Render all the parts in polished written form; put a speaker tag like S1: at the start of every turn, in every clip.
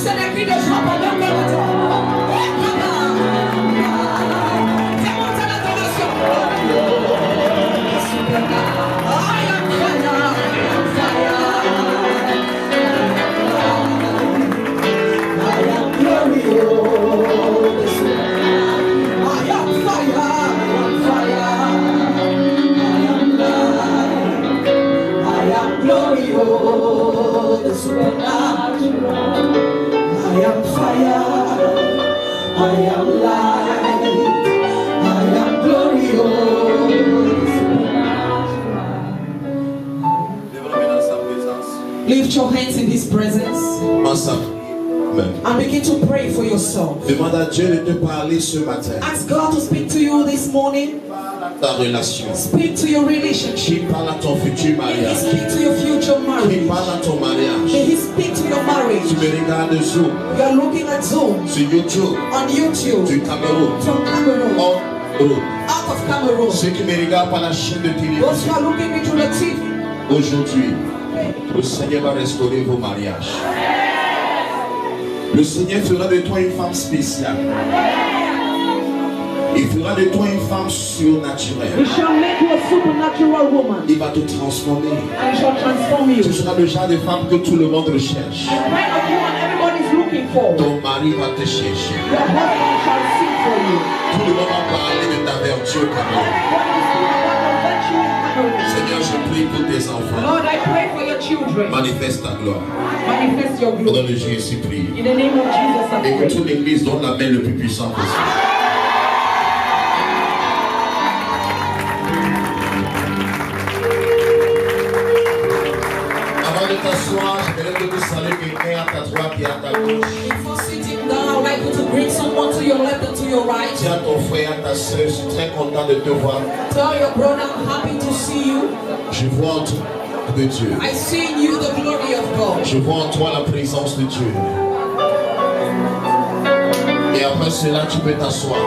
S1: pousser des cris de joie pendant que nous fais monter l'adoration. I am fire, I am light, I am glorious. Lift your hands in His presence and begin to pray for yourself.
S2: Demande à Dieu de te parler ce matin.
S1: Ask God to speak to you this morning.
S2: Ta relation.
S1: Speak to your relationship.
S2: Qui parle à ton futur
S1: May He
S2: mariage.
S1: speak to your future
S2: Qui
S1: marriage.
S2: parle à ton mariage.
S1: May He speak to your marriage.
S2: Tu me regardes Zoom,
S1: You are looking at Zoom
S2: sur YouTube,
S1: on YouTube
S2: du Cameroun,
S1: from Cameroon,
S2: hors Europe.
S1: out of Cameroon.
S2: Ceux qui me regardent par la chaîne de
S1: Those who
S2: télévision.
S1: are looking into the TV.
S2: Aujourd'hui, le Seigneur va restaurer vos mariages. Le Seigneur fera de toi une femme spéciale. Il fera de toi une femme
S1: He
S2: surnaturelle.
S1: shall make you a supernatural woman.
S2: Il va te transformer.
S1: And shall transform you.
S2: Tu seras le genre de femme que tout le monde recherche.
S1: The kind of woman everybody is looking for.
S2: Ton mari va te chercher.
S1: Your husband shall seek for you.
S2: Tout le monde va parler de ta vertu au Cameroun. Seigneur, je prie pour tes enfants.
S1: Lord, I pray for your children.
S2: Manifeste ta gloire.
S1: Manifest your
S2: Au nom
S1: glory.
S2: de Jésus, prie.
S1: In the name of Jesus, I
S2: Et que
S1: pray.
S2: toute l'église donne la main le plus puissant possible. Avant de t'asseoir, j'aimerais que tu salues quelqu'un à ta droite et à ta gauche.
S1: Before sitting down, I would like you to bring someone to your left and to your right.
S2: Dis à ton frère, à ta soeur, je suis très content de te voir.
S1: Tell your brother, I'm happy to see you.
S2: Je vois en toi de Dieu.
S1: I see in you the glory of God.
S2: Je vois en toi la présence de Dieu. Et après cela, tu peux t'asseoir.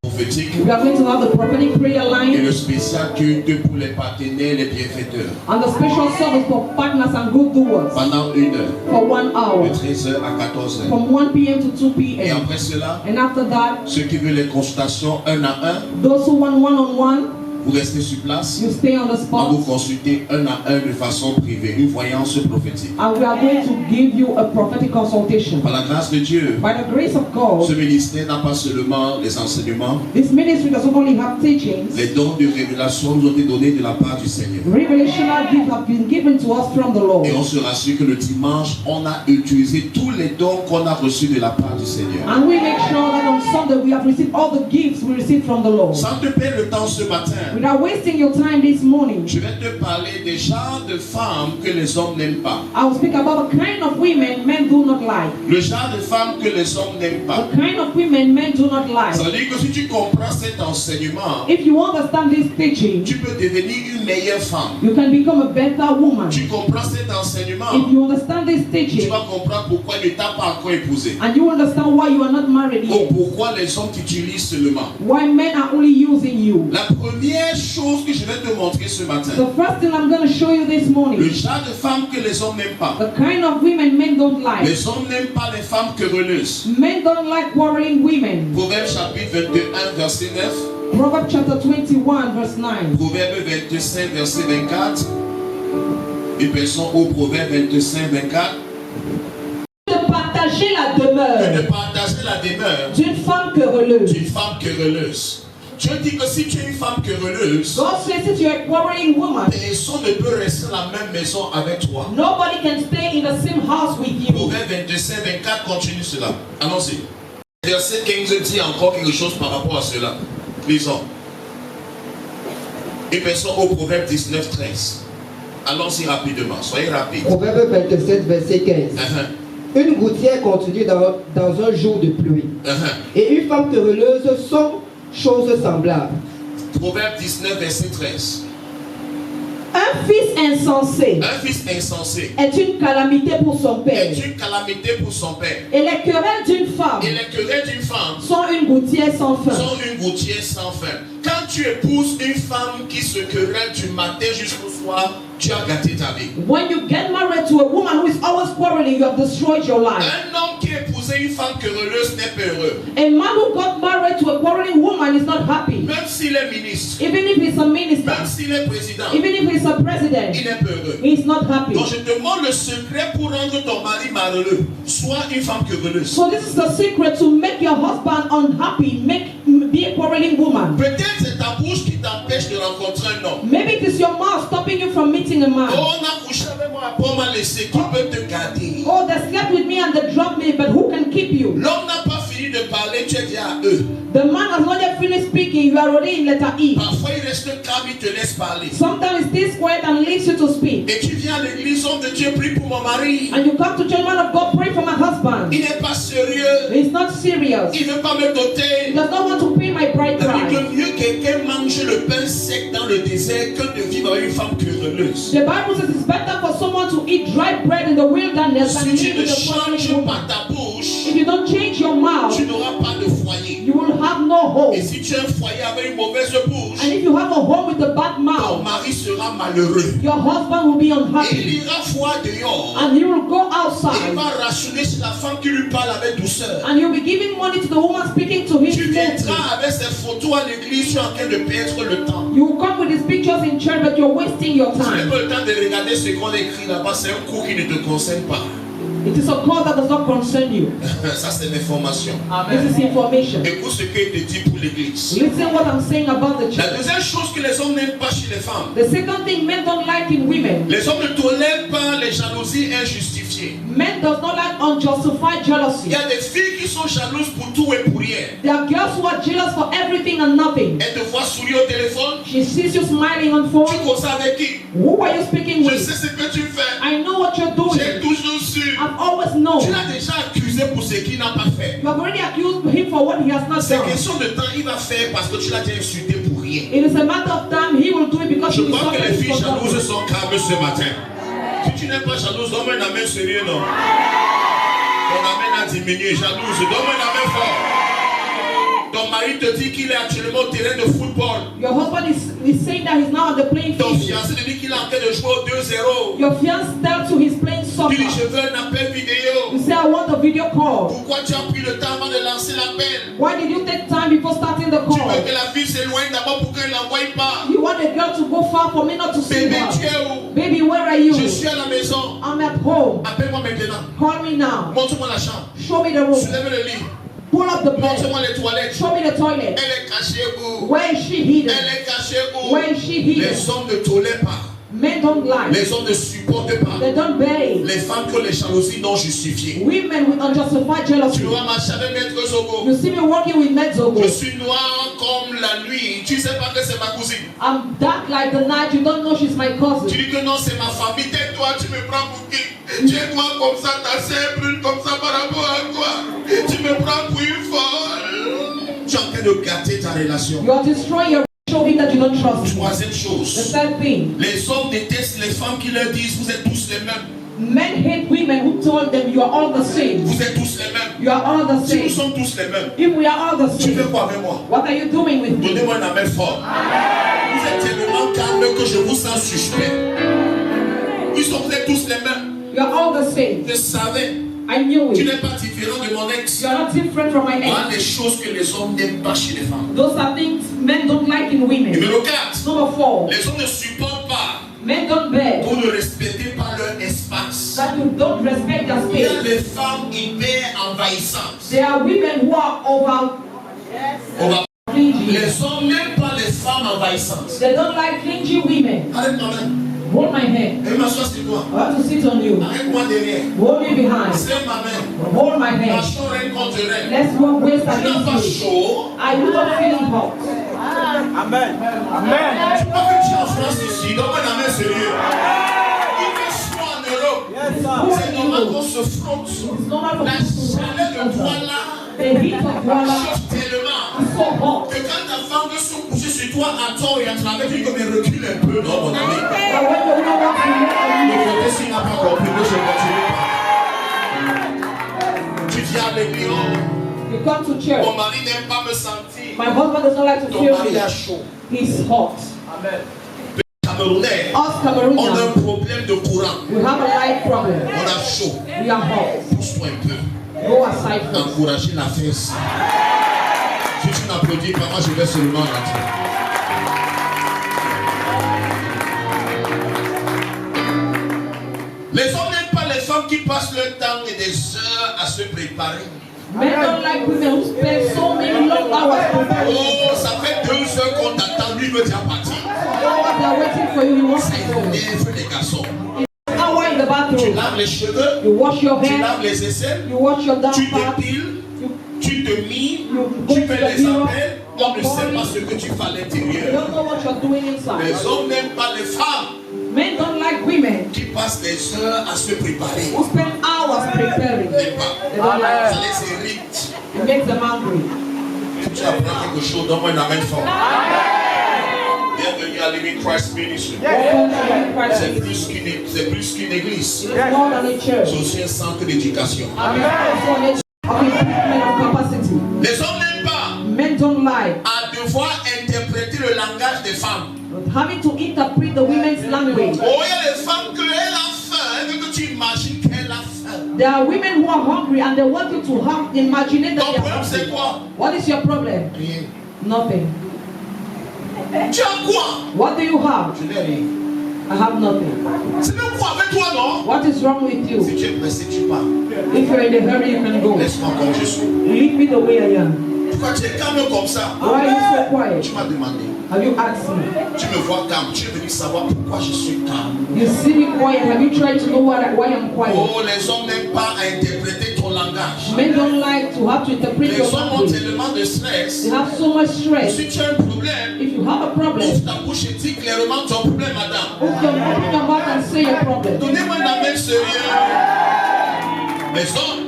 S2: Prophétique
S1: We are going to have the prophetic prayer
S2: et
S1: line
S2: le spécial culte pour les partenaires, les bienfaiteurs.
S1: and the special service for partners and good doers
S2: Pendant 1 heure,
S1: for 1 hour
S2: de 13h à 14h.
S1: from 1 p.m. to 2
S2: Et
S1: p.m.
S2: après cela,
S1: And after that,
S2: ceux qui veulent les consultations 1 à 1,
S1: those who want one-on-one,
S2: vous restez sur place.
S1: you stay on the
S2: On va vous
S1: spot.
S2: consulter 1 à 1 de façon privée, une voyance prophétique.
S1: And we are going to give you a prophetic consultation.
S2: Par la grâce de Dieu,
S1: By the grace of
S2: ce
S1: God,
S2: ministère n'a pas seulement les enseignements,
S1: this ministry doesn't only have teachings.
S2: les dons de révélation nous ont été donnés de la part du Seigneur.
S1: Revelational gifts have been given to us from the Lord.
S2: Et on se rassure que le dimanche, on a utilisé tous les dons qu'on a reçus de la part du Seigneur.
S1: And we make sure that on Sunday we have received all the gifts we received from the Lord.
S2: Sans te perdre le temps ce matin,
S1: Without wasting your time this morning,
S2: je vais te parler des genres de femmes que les hommes n'aiment pas.
S1: I will speak about the kind of women men do not like.
S2: Le genre de femmes que les hommes n'aiment pas.
S1: The kind of women men do not like.
S2: Ça veut dire que si tu comprends cet enseignement,
S1: If you understand this teaching,
S2: tu peux devenir une meilleure femme.
S1: you can become a better woman.
S2: Tu comprends cet enseignement,
S1: If you understand this
S2: tu
S1: teaching,
S2: vas comprendre pourquoi il ne t'a pas encore épousé.
S1: and you understand why you are not married
S2: Ou
S1: yet,
S2: pourquoi les hommes t'utilisent seulement.
S1: why men are only using you.
S2: La première chose que je vais te montrer ce matin,
S1: The first thing I'm going to show you this
S2: le
S1: morning,
S2: genre de femmes que les hommes n'aiment pas.
S1: the kind of women men don't like.
S2: Les hommes n'aiment pas les femmes querelleuses.
S1: Men don't like worrying women.
S2: Proverbe chapitre 21, verset 9.
S1: Proverbs chapter 21, verse 9.
S2: Proverbe 25, verset 24. Une personne au Proverbe 25, 24.
S1: De partager la
S2: Que
S1: demeure
S2: de partager la demeure
S1: d'une femme querelleuse.
S2: d'une femme querelleuse. Dieu dit que si tu es une femme querelleuse,
S1: God says if you're a worrying woman,
S2: personne ne peut rester dans la même maison avec toi.
S1: nobody can stay in the same house with you.
S2: Proverbe 25, 24 continue cela. Allons-y. Verset 15 dit encore quelque chose par rapport à cela. Lisons. Une personne au Proverbe 19, 13. Allons-y rapidement, soyez rapides.
S3: Proverbe 27, verset 15. Une gouttière continue dans un jour de pluie. Et une femme querelleuse sont choses semblables.
S2: Proverbe 19, verset 13.
S1: Un fils insensé
S2: Un fils insensé
S1: est une calamité pour son père.
S2: est une calamité pour son père.
S1: Et les querelles d'une femme
S2: Et les querelles d'une femme
S1: sont une gouttière sans fin.
S2: sont une gouttière sans fin. Quand Quand tu épouses une femme qui se querelle du matin jusqu'au soir, tu as gâté ta vie.
S1: When you get married to a woman who is always quarreling, you have destroyed your life.
S2: Un homme qui épousait une femme querelleuse n'est pas heureux.
S1: A man who got married to a quarreling woman is not happy.
S2: Même s'il est ministre,
S1: Even if he's a minister,
S2: même s'il est président,
S1: even if he's a president,
S2: il n'est pas heureux.
S1: he's not happy.
S2: Donc je te demande le secret pour rendre ton mari malheureux. Sois une femme querelleuse.
S1: So this is the secret to make your husband unhappy. Be a quarreling woman.
S2: Peut-être c'est ta bouche qui t'empêche de rencontrer un homme.
S1: Maybe it is your mouth stopping you from meeting a man.
S2: Oh, on a couché avec moi, après on m'a laissé. Qui peut te garder?
S1: Oh, they slept with me and they dropped me, but who can keep you?
S2: L'homme n'a pas fini de parler, tu es déjà à eux.
S1: The man has not yet finished speaking, you are already in letter E.
S2: Parfois il reste calme, il te laisse parler.
S1: Sometimes he stays quiet and leaves you to speak.
S2: Et tu viens à l'église, homme de Dieu, prie pour mon mari.
S1: And you come to church, man of God, pray for my husband.
S2: Il n'est pas sérieux.
S1: He's not serious.
S2: Il ne veut pas me
S1: He
S2: doter.
S1: does not want to pay my bride
S2: Que
S1: price.
S2: mieux quelqu'un mange le pain sec dans le désert que de vivre avec une femme querelleuse.
S1: The Bible says it's better for someone to eat dry bread in the wilderness than
S2: Si tu
S1: live
S2: ne
S1: with a
S2: changes
S1: quarreling woman.
S2: pas ta bouche,
S1: If you don't change your mouth,
S2: tu n'auras pas de foyer.
S1: you will have no home.
S2: Et si tu as un foyer avec une mauvaise bouche,
S1: And if you have a home with a bad
S2: ton
S1: mouth,
S2: mari sera malheureux.
S1: your husband will be
S2: Et il
S1: unhappy.
S2: ira voir dehors.
S1: And he will go
S2: Et il
S1: outside.
S2: va rationner sur la femme qui lui parle avec douceur.
S1: And you'll be giving money to the woman speaking to him.
S2: Tu
S1: gently.
S2: viendras avec ces photos à l'église, tu es en train de perdre le temps.
S1: You will come with these pictures in church, but you're wasting your
S2: Tu n'as
S1: time.
S2: pas le temps de regarder ce qu'on écrit là-bas, c'est un cours qui ne te concerne pas.
S1: It is a cause that does not concern you.
S2: Ça, c'est l'information.
S1: This is information.
S2: Écoute ce qu'il te dit pour l'église.
S1: Listen what I'm saying about the
S2: La
S1: church.
S2: deuxième chose que les hommes n'aiment pas chez les femmes,
S1: The second thing men don't like in women,
S2: les hommes ne tolèrent pas les jalousies injustifiées.
S1: men does not like unjustified
S2: Il
S1: jealousy.
S2: y a des filles qui sont jalouses pour tout et pour rien.
S1: There are girls who are jealous for everything and nothing.
S2: Elles te voient sourire au téléphone.
S1: She sees you smiling on
S2: Tu
S1: phone.
S2: causes avec qui?
S1: Who are you speaking
S2: Je
S1: with?
S2: sais ce que tu fais.
S1: I know what you're
S2: J'ai
S1: doing.
S2: toujours su.
S1: I've always
S2: Tu
S1: known.
S2: l'as déjà accusé pour ce qu'il n'a pas fait.
S1: You have already accused him for what he has not
S2: C'est
S1: done.
S2: question de temps, il va faire parce que tu l'as déjà insulté pour rien.
S1: It is a matter of time. He will do it because
S2: Je
S1: he is
S2: crois que les filles
S1: sorry.
S2: jalouses sont calmes ce matin. Si tu n'es pas jalouse, donne-moi un amen sérieux, non? Ton amen a diminué, jalouse, donne-moi un amen fort. Ton mari te dit qu'il est actuellement au terrain de football.
S1: Your husband is saying that he's now on the playing
S2: Ton
S1: field.
S2: fiancé te dit qu'il est en train de jouer au 2-0.
S1: Your fiance tells you he's playing
S2: Tu
S1: soccer.
S2: dis je veux un appel vidéo.
S1: You say, I want a video call.
S2: Pourquoi tu as pris le temps avant de lancer l'appel?
S1: Why did you take time before starting the
S2: Tu veux
S1: call?
S2: que la fille s'éloigne d'abord pour qu'elle n'envoie pas.
S1: You want a girl to go far for me not to see
S2: Bébé, tu
S1: her.
S2: es où?
S1: Baby, where are you?
S2: Je suis à la maison.
S1: I'm at home.
S2: Appelle-moi maintenant.
S1: Call me now.
S2: Montre-moi la chambre.
S1: Show me the room.
S2: Soulève le lit.
S1: Pull up the bed.
S2: Montre-moi les toilettes.
S1: Show me the toilet.
S2: Elle est cachée où?
S1: Where is she hidden?
S2: Elle est cachée où?
S1: Where is she hidden?
S2: Les hommes ne tolèrent pas.
S1: Men don't lie.
S2: Les hommes ne supportent pas.
S1: They don't bear it.
S2: Les femmes qui ont les jalousies non justifiées.
S1: Women with unjustified
S2: Tu
S1: jealousy.
S2: dois marcher avec Maître Zogo.
S1: You see me working with Medzogo.
S2: Je suis noir comme la nuit. Tu sais pas que c'est ma cousine.
S1: I'm dark like the night. You don't know she's my
S2: Tu
S1: cousin.
S2: dis que non, c'est ma famille. Tais-toi, tu me prends pour qui? Tu es noir comme ça, ta sœur brûle comme ça par rapport à toi. Tu me prends pour une folle. Tu es en train de gâter ta relation.
S1: You are destroying your showing that you don't trust.
S2: Troisième
S1: The
S2: chose.
S1: third thing.
S2: Les hommes détestent les femmes qui leur disent vous êtes tous les mêmes.
S1: Men hate women who told them you are all the same.
S2: Vous êtes tous les mêmes.
S1: You are all the
S2: Si nous
S1: same.
S2: sommes tous les mêmes,
S1: If we are all the
S2: tu fais
S1: same,
S2: quoi avec moi?
S1: what are you doing with me?
S2: Donnez-moi un amen fort. Vous êtes tellement calme que je vous sens suspect. Oui, vous êtes tous les mêmes.
S1: You are all the same.
S2: Je savais.
S1: I knew
S2: Tu
S1: it.
S2: n'es pas différent de mon ex.
S1: You are not different from my
S2: Voilà
S1: ex.
S2: les choses que les hommes n'aiment pas chez les femmes.
S1: Those are things men don't like in women.
S2: Numéro 4.
S1: Number 4.
S2: Les hommes ne supportent pas.
S1: Men don't bear
S2: Vous ne respectez pas leur espace.
S1: that you don't respect their
S2: Il y a
S1: space.
S2: des femmes hyper envahissantes.
S1: There are women who are over
S2: On va-
S1: clingy.
S2: Les hommes n'aiment pas les femmes envahissantes.
S1: They don't like clingy women.
S2: Arrête-moi même.
S1: Hold my hand.
S2: Et m'assois sur toi.
S1: I want to sit on you.
S2: Arrête-moi derrière.
S1: Hold me behind.
S2: Serre ma main.
S1: Hold my hand.
S2: Marchons reine contre reine.
S1: Let's work waist
S2: Tu n'as pas
S1: against you.
S2: chaud.
S1: Are you not feeling hot?
S4: Amen. Amen.
S2: Tu crois que tu es en France ici. Donne-moi la main sérieux. Il fait chaud en Europe.
S4: Yes, sir.
S2: C'est normal qu'on se frotte.
S1: It's normal for
S2: La
S1: people to
S2: chaleur de voilà
S1: The heat of Voila
S2: chauffe tellement
S1: is so hot
S2: que quand ta femme veut se coucher sur toi à tort et à travers, tu dis comme elle recule un peu. Non, mon ami.
S1: that when the woman wants to look at
S2: Le
S1: you,
S2: côté s'il n'a pas compris, je continue. Tu viens à l'église.
S1: you come to church.
S2: Mon mari n'aime pas me sentir.
S1: My husband does not like to
S2: Ton
S1: feel
S2: mari
S1: me.
S2: est chaud.
S1: He's hot.
S2: Camerounais,
S1: Us
S2: on a un
S1: Cameroonians,
S2: problème de courant.
S1: we have a light problem.
S2: On a chaud.
S1: We are hot.
S2: Pousse-toi un peu.
S1: Go aside first.
S2: Encourager la fesse. Si tu n'applaudis pas, moi je vais seulement rentrer. Les hommes n'aiment pas les femmes qui passent leur temps et des heures à se préparer.
S1: Men don't like women who spend so many long hours preparing.
S2: Oh, ça fait 2 heures qu'on t'attend, lui veut déjà partir.
S1: They are waiting for you. You want
S2: Ça
S1: to go.
S2: énerve les garçons.
S1: Hour in the
S2: Tu
S1: bathroom.
S2: laves les cheveux,
S1: You wash your
S2: tu
S1: hair.
S2: laves les aisselles,
S1: You wash your down
S2: tu
S1: part.
S2: t'épiles, tu te mimes,
S1: You go
S2: tu
S1: to
S2: fais
S1: the
S2: les
S1: mirror.
S2: appels. On ne sait pas ce que tu fais à
S1: You
S2: l'intérieur.
S1: don't know what you're doing inside.
S2: Les hommes n'aiment pas les femmes
S1: Men don't like women
S2: qui passent des heures à se préparer.
S1: who spend hours preparing.
S2: Ils n'aiment pas.
S1: They don't like
S2: Ça
S1: it.
S2: les irrite.
S1: It makes them angry.
S2: Si tu apprends quelque chose, donne-moi une amène fort. Bienvenue à Living Christ Ministry.
S1: Welcome to the Christ
S2: C'est
S1: Ministry.
S2: plus qu'une église.
S1: It's more than a church.
S2: C'est aussi un centre d'éducation.
S1: It's also an of improvement of capacity.
S2: Les hommes n'aiment pas
S1: Men don't like
S2: à devoir interpréter le langage des femmes.
S1: having to interpret the women's language.
S2: Oh, il y a les femmes qu'elle a faim. Elle veut que tu imagines qu'elle a faim.
S1: There are women who are hungry and they want you to have imagine that
S2: Ton
S1: they are
S2: problème, c'est
S1: hungry.
S2: quoi?
S1: What is your problem?
S2: Rien.
S1: Nothing.
S2: Tu as quoi?
S1: What do you have?
S2: Je n'ai rien.
S1: I have nothing.
S2: C'est même quoi avec toi, non?
S1: What is wrong with
S2: Si
S1: you?
S2: tu es pressé, tu pars.
S1: If you're in a hurry, you can go.
S2: Laisse-moi comme je suis.
S1: Leave me the way I am.
S2: Pourquoi tu es calme comme ça?
S1: Why are you so quiet?
S2: Tu m'as demandé.
S1: Have you asked me?
S2: Tu me vois calme. Tu es venu savoir pourquoi je suis calme.
S1: You see me quiet. Have you tried to know why I'm quiet?
S2: Oh, les hommes n'aiment pas à interpréter ton langage.
S1: Men don't like to have to interpret
S2: Les
S1: your
S2: hommes ont
S1: language.
S2: tellement de stress.
S1: They have so much stress.
S2: Si tu as un problème,
S1: If you have a problem,
S2: ouvre ta bouche et dis clairement ton problème, madame.
S1: open your mouth and say your problem.
S2: Donnez-moi un amen sérieux. Les hommes,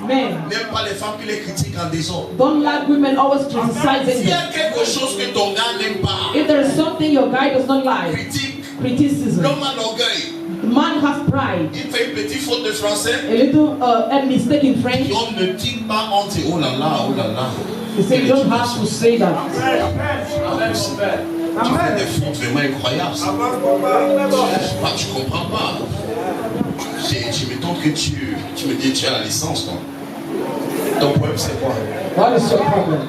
S1: Men
S2: n'aiment pas les femmes qui les critiquent en désordre.
S1: don't like women always criticizing
S2: S'il y
S1: them.
S2: a quelque chose que ton gars n'aime pas,
S1: If there is something your guy does not like,
S2: critique.
S1: criticism.
S2: L'homme a l'orgueil.
S1: The man has pride.
S2: Il fait une petite faute de français.
S1: A little a mistake in French.
S2: Et on ne dit pas, on dit oh là là, oh là là.
S1: You say you don't have to say that.
S2: Tu fais des fautes vraiment incroyables. Ça. Tu comprends pas. Tu m'étonnes que tu me dis que tu as la licence. Non? Ton problème c'est quoi?
S1: What is your problem?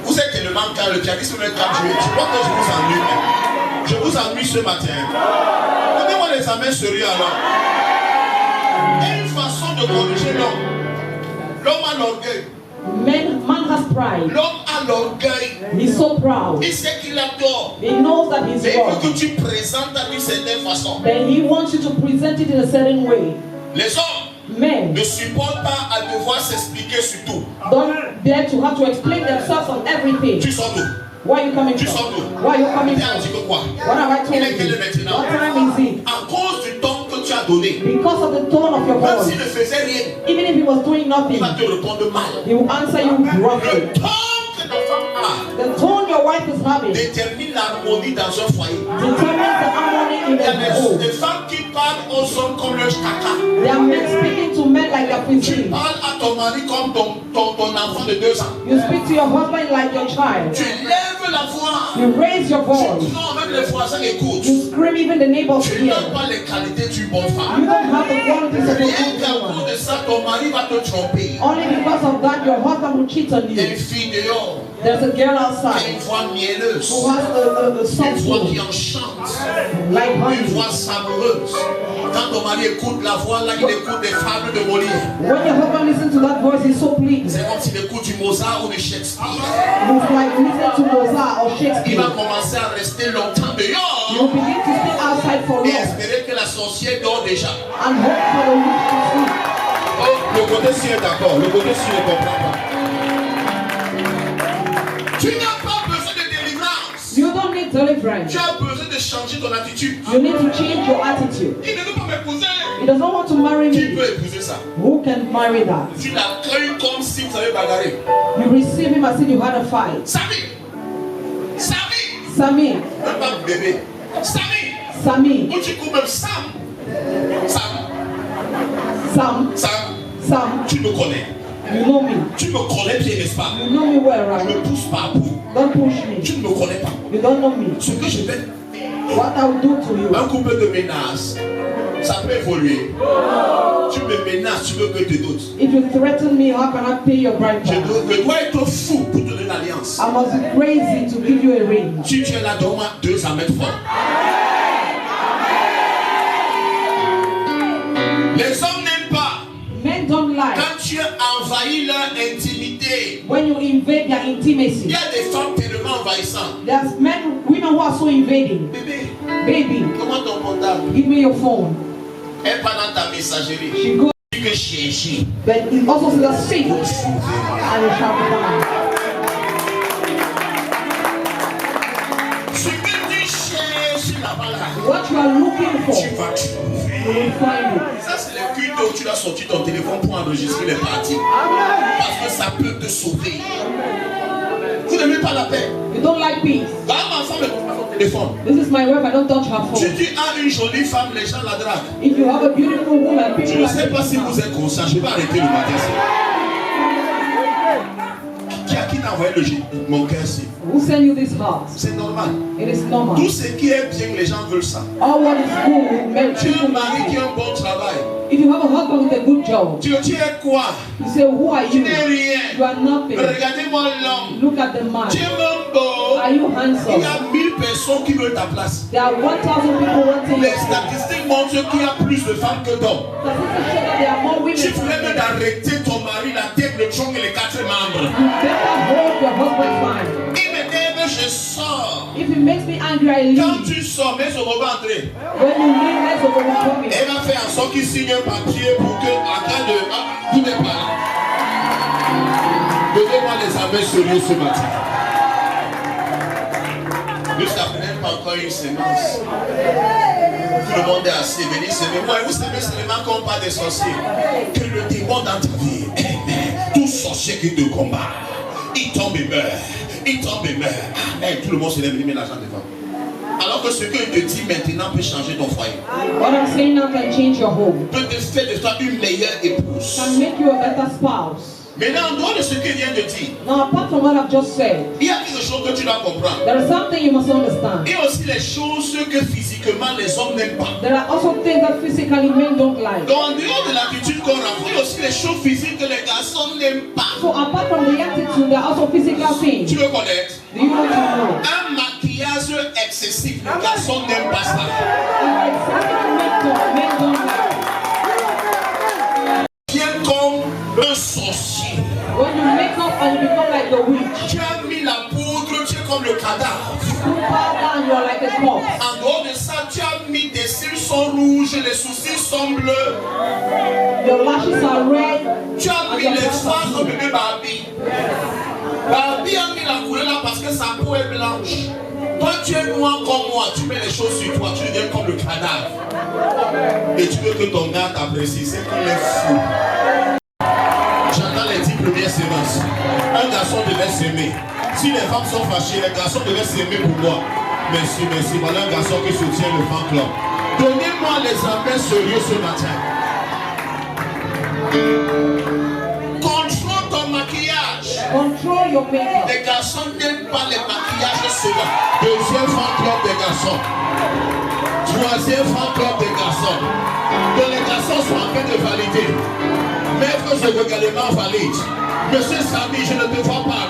S2: Vous êtes tellement calme, le charisme est calme. Je crois que je vous ennuie. Je vous ennuie ce matin. Donnez-moi les amens sérieux alors. Il y a une façon de corriger l'homme. L'homme a l'orgueil.
S1: Man has pride.
S2: L'homme a l'orgueil.
S1: He's so proud.
S2: Il sait qu'il a tort.
S1: He knows that he's
S2: Mais il
S1: wrong.
S2: veut que tu présentes à lui certaine façon.
S1: Then he wants you to present it in a certain way.
S2: Les hommes
S1: Men
S2: ne supportent pas à devoir s'expliquer sur tout.
S1: don't dare to have to explain themselves on everything.
S2: Tu sors d'où?
S1: Where are you coming
S2: Tu
S1: from?
S2: sors d'où?
S1: Where are you coming
S2: Il a dit
S1: from?
S2: que quoi?
S1: What have I told
S2: Il est quelle
S1: you?
S2: heure maintenant?
S1: What time is it?
S2: À cause du temps que tu as donné,
S1: Because of the tone of your
S2: même
S1: voice.
S2: s'il ne faisait rien,
S1: Even if he was doing
S2: il va
S1: nothing,
S2: te répondre mal.
S1: he will answer you roughly.
S2: Le temps que ta femme a
S1: The tone your wife is having
S2: détermine l'harmonie dans un foyer.
S1: determines the harmony in
S2: Il y a
S1: the home.
S2: des femmes qui parlent aux hommes comme leur caca.
S1: There are men speaking to men like they're
S2: Tu
S1: preaching.
S2: parles à ton mari comme ton enfant de 2 ans.
S1: You speak to your husband like your child.
S2: Tu lèves la voix.
S1: You raise your voice.
S2: Non, même les voisins écoutent.
S1: You scream, even the neighbors
S2: Tu
S1: hear.
S2: n'as pas les qualités d'une bonne
S1: You
S2: femme.
S1: don't have the qualities of a
S2: Rien
S1: good
S2: qu'à
S1: woman.
S2: cause de ça, ton mari va te tromper.
S1: Only because of that, your husband will cheat on
S2: Il y a
S1: you.
S2: une fille dehors
S1: There's a girl
S2: qui a
S1: outside
S2: une voix mielleuse,
S1: who has a
S2: une
S1: soft
S2: voix qui
S1: voice,
S2: enchante,
S1: like
S2: une
S1: honey.
S2: voix savoureuse. Quand ton mari écoute la voix là, il écoute des fables de Molière.
S1: When your husband listens to that voice, he's so pleased.
S2: C'est comme s'il écoute du Mozart ou de Shakespeare.
S1: It's like listening to Mozart or
S2: Il
S1: Shakespeare.
S2: va commencer à rester longtemps
S1: You
S2: dehors
S1: begin to speak outside for
S2: et
S1: long
S2: espérer que la sorcière dort déjà.
S1: and hope for the witch to sleep.
S2: Oh, le côté ci est d'accord, le côté ci ne comprend pas. Tu n'as pas besoin de délivrance.
S1: You don't need deliverance.
S2: Tu as besoin de changer ton attitude.
S1: You need to change your attitude.
S2: Il ne veut pas m'épouser.
S1: He doesn't want to marry
S2: Qui
S1: me.
S2: peut épouser ça?
S1: Who can marry that?
S2: Tu l'accueilles comme si vous avez bagarré.
S1: You receive him as if you had a fight.
S2: Samy! Samy!
S1: Sami,
S2: Même pas bébé. Samy!
S1: Sami,
S2: Ou tu coupes même Sam. Sam.
S1: Sam,
S2: Sam.
S1: Sam.
S2: Tu me connais.
S1: You know me.
S2: Tu me connais bien, n'est-ce pas?
S1: You know me well, right?
S2: Ne me pousse pas à bout.
S1: Don't push me.
S2: Tu ne me connais pas.
S1: You don't know me.
S2: Ce que je vais...
S1: What I will do to you.
S2: Un couple de menaces, ça peut évoluer. Tu me menaces, tu veux que je te doute.
S1: If you threaten me, how can I pay your bride
S2: Je
S1: price?
S2: dois être fou pour te donner l'alliance.
S1: I must be crazy to give you a ring.
S2: Si tu es là, donne-moi 2 à mettre fort. Les hommes n'aiment pas
S1: Men don't like
S2: quand tu envahis leur intimité.
S1: when you invade their
S2: Il
S1: intimacy.
S2: y a des femmes tellement envahissantes.
S1: There's women who are so invading.
S2: Bébé,
S1: Baby,
S2: comment ton portable?
S1: give me your phone.
S2: Elle pas dans ta messagerie.
S1: She goes,
S2: Tu que chercher.
S1: but it also says seek
S2: Pour
S1: and
S2: trouver.
S1: you shall be found.
S2: Ce que tu cherches là-bas là,
S1: What you are looking
S2: tu
S1: for,
S2: vas
S1: you
S2: trouver.
S1: will find it.
S2: Ça c'est le culte où tu as sorti ton téléphone pour enregistrer les parties. Parce que ça peut te sauver. Vous n'aimez pas la paix.
S1: You don't like peace.
S2: Là, ma femme ne touche pas son téléphone.
S1: This is my wife, I don't touch her
S2: Je
S1: phone.
S2: dis à une jolie femme, les gens la draguent.
S1: If you have a beautiful woman,
S2: Je
S1: people
S2: ne
S1: like
S2: sais pas si vous êtes conscient, je vais arrêter le matin. Qui t'a envoyé mon cœur ici?
S1: who send you this heart.
S2: C'est normal.
S1: It is normal.
S2: Tout ce qui est bien, les gens veulent ça.
S1: All what is good, men
S2: Tu as un
S1: people
S2: mari qui
S1: like.
S2: a un bon travail.
S1: If you have a husband with a good job,
S2: Tu es quoi?
S1: you say, who are
S2: Tu
S1: you?
S2: n'es rien.
S1: You are nothing.
S2: Regardez-moi l'homme.
S1: Look at the man.
S2: Tu es même beau.
S1: Are you
S2: Il
S1: handsome?
S2: y a 1000 personnes qui veulent ta place.
S1: There are 1,000 people wanting
S2: Les
S1: you.
S2: statistiques montrent qu'il y a plus de femmes que d'hommes.
S1: Statistics show that there are more women.
S2: Tu ferais mieux d'arrêter ton mari, la tête, le tronc et les 4 membres.
S1: You better hold your husband's mind.
S2: Il me dit, je sors.
S1: If it makes me angry, I
S2: Quand
S1: leave.
S2: tu sors, mais ce va entrer.
S1: When you leave, let's overcome it.
S2: Elle va faire en sorte qu'il signe un papier pour que, en cas de. Ah, tout n'est pas là. Donnez-moi les amis sérieux ce matin. Jusqu'à présent, pas encore une sémence. Tout le monde est assis, venez s'aimer. Moi, vous savez seulement qu'on parle des sorciers. Que le démon dans ta vie, tout sorcier qui te combat, il tombe et meurt. Il tombe et meurt. Amen. Tout le monde se lève et met l'argent devant. Alors que ce que je te dis maintenant peut changer ton foyer.
S1: What I'm saying now can change your home.
S2: Peut te faire de toi une meilleure épouse.
S1: Can make you a better spouse.
S2: Maintenant, en dehors de ce que vient de dire,
S1: Now, apart from what I've just said,
S2: il y a quelque chose que tu dois comprendre.
S1: there is something you must understand.
S2: Et aussi les choses que physiquement les hommes n'aiment pas.
S1: There are also things that physically men don't like.
S2: Donc en dehors de l'attitude qu'on a, il y a aussi les choses physiques que les garçons n'aiment pas.
S1: So apart from the attitude, there are also physical things.
S2: Tu veux connaître?
S1: Do you want to know?
S2: Un maquillage excessif, les garçons n'aiment pas ça.
S1: Excessive makeup, men don't like.
S2: Viens comme un sorcier.
S1: When you make up and you become like the witch,
S2: Tu as mis la poudre, tu es comme le cadavre.
S1: you powder and you are like a corpse.
S2: En dehors de ça, tu as mis des cils sont rouges, les sourcils sont bleus.
S1: Your lashes are red.
S2: Tu as mis les faces au bébé Barbie. Barbie a mis la couleur là parce que sa peau est blanche. Toi, tu es noir comme moi, tu mets les choses sur toi, tu deviens comme le cadavre. Et tu veux que ton gars t'apprécie, c'est qu'il est fou. J'entends les 10 premières séances. Un garçon devait s'aimer. Si les femmes sont fâchées, les garçons devaient s'aimer pour moi. Merci, merci. Voilà un garçon qui soutient le fan club. Donnez-moi les appels sérieux ce matin. Contrôle ton maquillage.
S1: Control your makeup.
S2: Les garçons n'aiment pas les maquillages souvent. Deuxième fan club des garçons. Troisième fan club des garçons. Donc les garçons sont en train de valider. Maître, je également valide. Monsieur Samy, je ne te vois pas.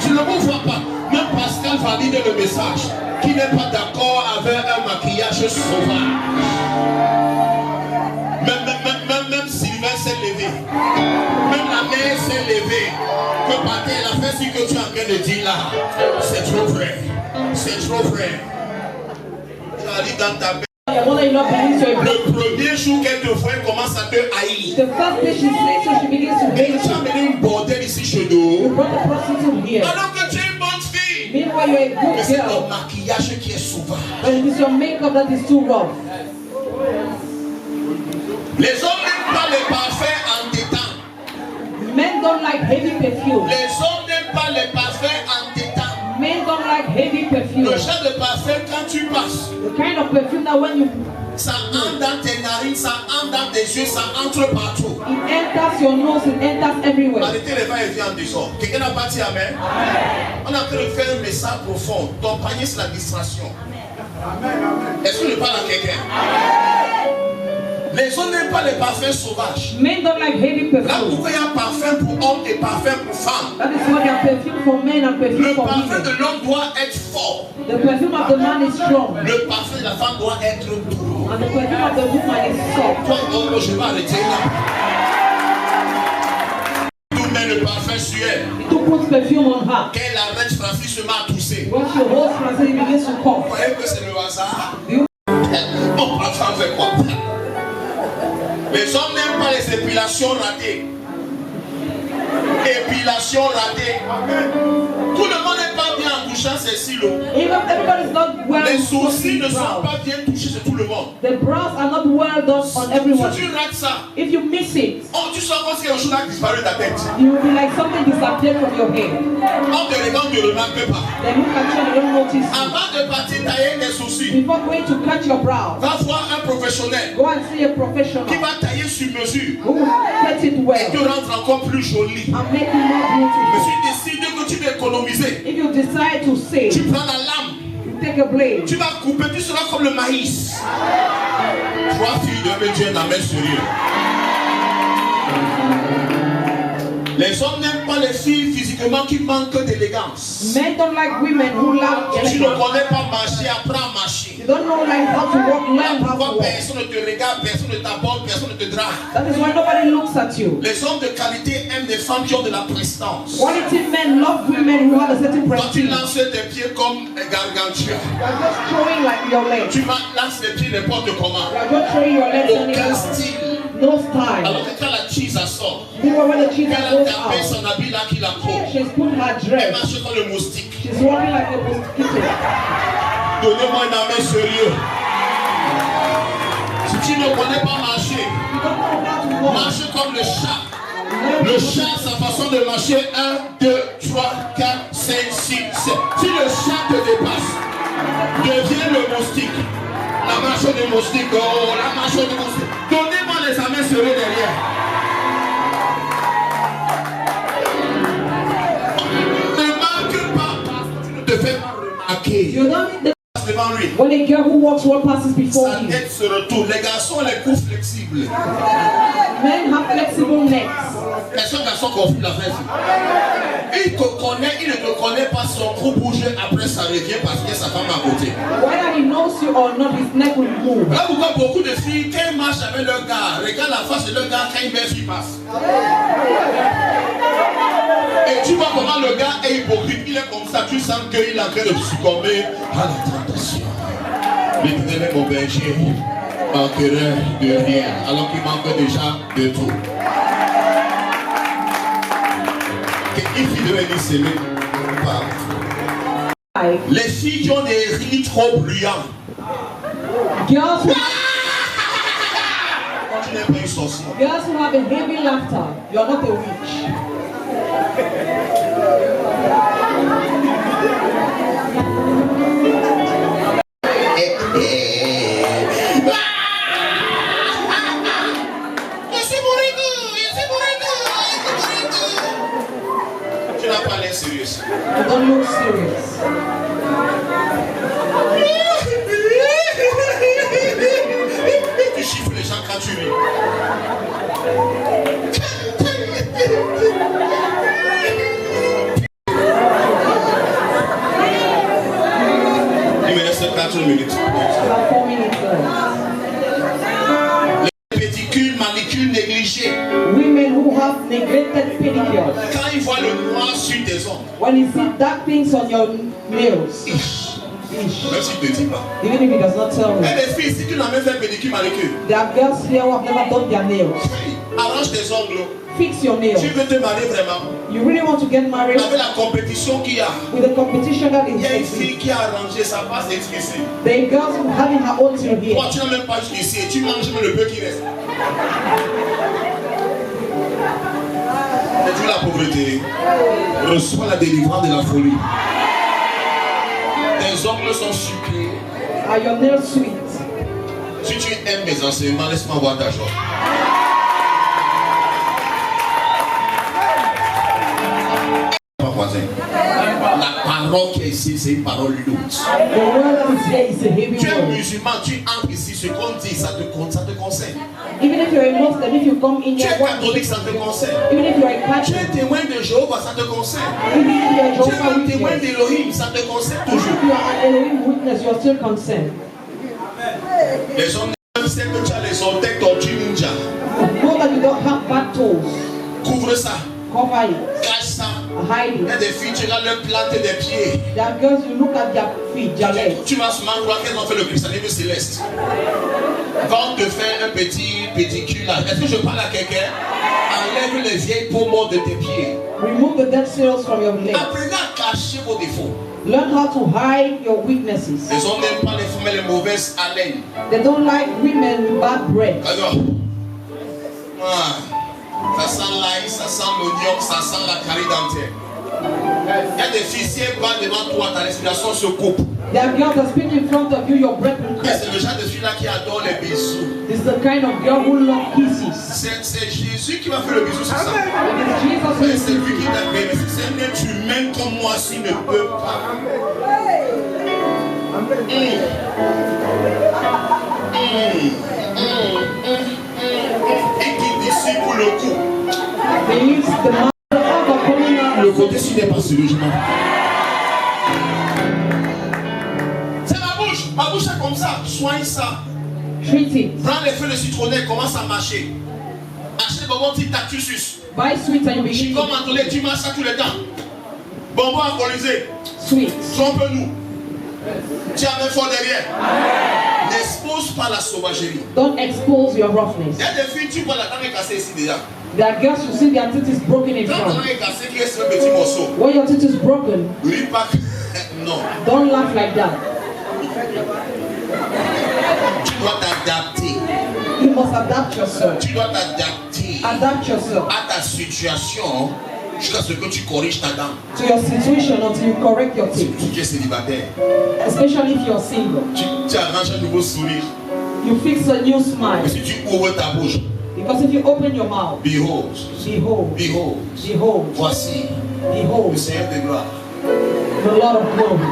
S2: Je ne vous vois pas. Même Pascal valide le message. Qui n'est pas d'accord avec un maquillage sauvage. Même Sylvain s'est levé. Même la mère s'est levée. Que Pathé, la fait ce que tu es en train de dire là. C'est trop vrai. C'est trop vrai. Tu as dit dans ta
S1: Your mother-in-law believes you're a
S2: le premier jour qu'elle te voit, elle commence à te haïr.
S1: The first day she sleeps, so she begins to
S2: Et
S1: hate
S2: tu as
S1: you.
S2: amené une bordel ici chez
S1: You
S2: nous.
S1: brought a prostitute here.
S2: Alors que tu es une bonne fille.
S1: Meanwhile, you're a
S2: Mais
S1: good
S2: c'est ton
S1: girl.
S2: maquillage qui est sauvage.
S1: But it is your makeup that is too rough.
S2: Les hommes n'aiment pas les parfums entêtants.
S1: Men don't like heavy perfume.
S2: Les hommes n'aiment pas les parfums entêtants.
S1: Men don't like heavy perfume.
S2: Le genre de parfum, quand tu passes,
S1: The kind of perfume that when you
S2: ça entre dans tes narines, ça entre dans tes yeux, ça entre partout.
S1: it enters your nose, it enters everywhere.
S2: Arrêtez les va et vient en dessous. Quelqu'un n'a pas dit amen? On est en train de faire un message profond. Ton panier, c'est la distraction. Est-ce que je parle à quelqu'un? Les hommes n'aiment pas les parfums sauvages.
S1: Men don't like heavy
S2: Là
S1: perfume.
S2: pourquoi il y a parfum pour hommes et parfum pour femmes.
S1: That is why there are perfume for men and perfume
S2: Le
S1: for
S2: parfum
S1: women.
S2: de l'homme doit être fort.
S1: The perfume of the man is strong,
S2: Le parfum de la femme doit être doux.
S1: and the perfume of the woman is soft.
S2: Toi, oh, je vais arrêter là. Tout met le parfum sur elle.
S1: To put perfume on her.
S2: Quand la reine Francis se met à tousser.
S1: When she holds Francis, he begins to
S2: Vous
S1: cough.
S2: croyez que c'est le hasard?
S1: You-
S2: Mon parfum fait quoi? Les hommes n'aiment pas les épilations ratées. Épilation ratée. Tout le monde n'est pas bien en touchant ses cils.
S1: Even everybody's not well
S2: Les sourcils ne sont
S1: brows.
S2: pas bien touchés sur tout le monde.
S1: The brows are not well done on everyone.
S2: Si tu rates ça,
S1: If you miss it,
S2: oh, tu sens comme si quelque chose a disparu de ta tête.
S1: you will be like something disappeared from your head.
S2: On te regarde, on ne remarque pas.
S1: They look at you and they don't notice you.
S2: Avant de partir tailler tes sourcils,
S1: Before going to cut your brows,
S2: va voir un professionnel
S1: go and see a professional
S2: qui va tailler sur mesure
S1: who will cut it
S2: et
S1: well
S2: te rendre encore plus joli.
S1: and make it more
S2: Mais
S1: beautiful.
S2: si tu décides que tu veux économiser,
S1: If you decide to save,
S2: tu prends la lame,
S1: you take a blade.
S2: tu vas couper, tu seras comme le maïs. Trois filles de Dieu dans main sérieux. Les hommes n'aiment pas les filles physiquement qui manquent d'élégance.
S1: Men don't like women who lack
S2: Tu ne
S1: elegance.
S2: connais pas marcher, apprends à marcher.
S1: You don't know like how to walk, learn how to
S2: Pourquoi
S1: walk.
S2: personne ne te regarde, personne ne t'aborde, personne ne te drague?
S1: That is why nobody looks at you.
S2: Les hommes de qualité aiment des femmes qui ont de la prestance.
S1: Quality men love women who have a certain
S2: Quand tu
S1: prestige.
S2: lances tes pieds comme un gargantua,
S1: You are just throwing like your legs.
S2: tu lances les pieds n'importe comment.
S1: You are just throwing your legs
S2: Aucun
S1: anyhow.
S2: style.
S1: No style.
S2: Alors que quand la cheese sort,
S1: Even when the cheetah
S2: quand elle
S1: goes
S2: a tapé
S1: out,
S2: son habit là qu'il a pris,
S1: she's put her
S2: elle
S1: dress.
S2: marche comme le moustique.
S1: She's walking like a mosquito.
S2: Donnez-moi un amen sérieux. Si tu ne connais pas marcher,
S1: You don't know how to walk.
S2: marche comme le chat. Le chat, sa façon de marcher, 1, 2, 3, 4, 5, 6, 7. Si le chat te dépasse, deviens le moustique. La marche du moustique, oh, la marche du moustique. Donnez-moi les amens sérieux derrière. Ne marque pas parce que tu ne te fais pas remarquer.
S1: You don't need the
S2: Devant lui.
S1: when a girl who walks well passes before
S2: Sa
S1: you.
S2: tête se retourne. Les garçons ont les coups flexibles.
S1: Men have flexible necks.
S2: Personne garçon confie la fesse. Il te connaît, il ne te connaît pas, son cou bouge, après ça revient parce qu'il y a sa femme à côté.
S1: Whether he knows you or not, his neck will move.
S2: Là pourquoi beaucoup de filles, quand ils marchent avec leur gars, regardent la face de leur gars quand une belle fille passe. Et tu vois comment le gars est hypocrite, il est comme ça, tu sens qu'il est en train de succomber à la tentation. L'éternel est mon berger, manquerait de rien, alors qu'il manque déjà de tout. Une fille devait dire s'aimer. Les filles qui ont des rires trop bruyants.
S1: Girls who,
S2: Tu n'es pas une sorcière.
S1: girls who have a heavy laughter, you are not a witch.
S2: Tu n'as pas l'air sérieux.
S1: You don't look serious.
S2: Tu chiffres les gens quand tu ris. Il me reste 4 minutes.
S1: About 4 minutes left.
S2: Pédicule, manicule négligée.
S1: Women who have neglected pedicures.
S2: Quand ils voient le noir sur tes ongles,
S1: When you see dark things on your nails,
S2: même s'il ne te dit pas.
S1: even if he does not tell
S2: Et
S1: you.
S2: les filles, si tu n'as même fait pédicule, manicule,
S1: There are girls here who have never done their nails.
S2: arrange tes ongles.
S1: Fix your nails.
S2: Tu veux te marier vraiment.
S1: You really want to get married
S2: Avec la compétition qu'il y a,
S1: with the competition that
S2: il y a une
S1: is
S2: fille qui a arrangé, ça passe jusqu'ici.
S1: the girls who having her own till here.
S2: Toi, tu n'as même pas jusqu'ici et tu manges même le peu qui reste. Et tu la pauvreté. Reçois la délivrance de la folie. Tes ongles sont sucrés.
S1: Are your nails sweet?
S2: Si tu aimes mes enseignements, laisse-moi voir ta joie. La parole qui est ici, c'est une parole lourde. Tu es musulman, tu entres ici, ce qu'on dit, ça te concerne.
S1: Even if you're a Muslim, if you come in
S2: Tu
S1: here,
S2: es catholique, ça te concerne.
S1: even if you're a
S2: Tu
S1: Catholic,
S2: es témoin de Jéhovah, ça te concerne.
S1: even if you're a
S2: Tu es
S1: Jehovah's
S2: un témoin
S1: Witness,
S2: d'Elohim, ça te concerne
S1: if
S2: toujours.
S1: you are an Elohim witness, you're still concerned.
S2: Les hommes savent que tu as les orteils tortues ninja.
S1: Know that you don't have bad toes.
S2: Couvre ça,
S1: Cover it.
S2: cache ça.
S1: Hide
S2: Il y a
S1: it.
S2: des filles, tu vas leur planter des pieds.
S1: There are girls, you look at their feet, their legs.
S2: Tu vas souvent croire qu'elles ont fait le christianisme céleste. Quand on te fait un petit pédicure là, est-ce que je parle à quelqu'un? Enlève les vieilles peaux mortes de tes pieds.
S1: Remove the dead cells from your legs.
S2: Apprenez à cacher vos défauts.
S1: Learn how to hide your weaknesses.
S2: Les hommes n'aiment pas les femmes et les mauvaises haleines.
S1: They don't like women with bad breath.
S2: Alors, ça sent l'ail, ça sent l'oignon, ça sent la carie dentaire. Il y a des filles, si elles parlent devant toi, ta respiration se coupe.
S1: There are girls that speak in front of you, your breath will
S2: Mais
S1: cut.
S2: c'est le genre de fille là qui adore les bisous.
S1: This is the kind of girl who loves kisses.
S2: C'est Jésus qui va faire le bisou sur ça.
S1: It is Jesus who
S2: Mais
S1: is
S2: c'est lui qui t'a fait. Mais si c'est un être humain comme moi, s'il ne peut pas. Et qui disciple le coup.
S1: He leaves the mouth of coming out.
S2: Le côté ci n'est pas sérieusement. C'est ma bouche est comme ça. Soigne ça.
S1: Treat it.
S2: Prends les feuilles de citronnet, commence à mâcher. Achète bonbon petit tac, tu suces.
S1: Buy sweet and you begin
S2: Comme
S1: to
S2: Antoine, tu mâches ça tout le temps. Bonbon alcoolisé.
S1: sweet.
S2: Trompe-nous. Tu as même fort derrière. N'expose pas la sauvagerie.
S1: Don't expose your roughness.
S2: Il y a des filles, tu vois la dent est cassée ici déjà.
S1: There are girls who see their teeth is broken in
S2: Quand la dent
S1: front.
S2: est cassée, qui est un petit morceau.
S1: When your teeth is broken,
S2: Lui pas. Non.
S1: don't laugh like that.
S2: Tu dois t'adapter.
S1: You must adapt yourself.
S2: Tu dois t'adapter
S1: Adapt yourself
S2: à ta situation jusqu'à ce que tu corriges ta dent.
S1: to your situation until you correct your teeth.
S2: Si tu es célibataire,
S1: Especially if you're single.
S2: tu arranges un nouveau sourire.
S1: You fix a new
S2: Mais
S1: smile.
S2: si tu ouvres ta bouche,
S1: Because if you open your mouth,
S2: behold,
S1: behold,
S2: behold,
S1: behold,
S2: voici le
S1: behold,
S2: Seigneur de gloire.
S1: the Lord of glory.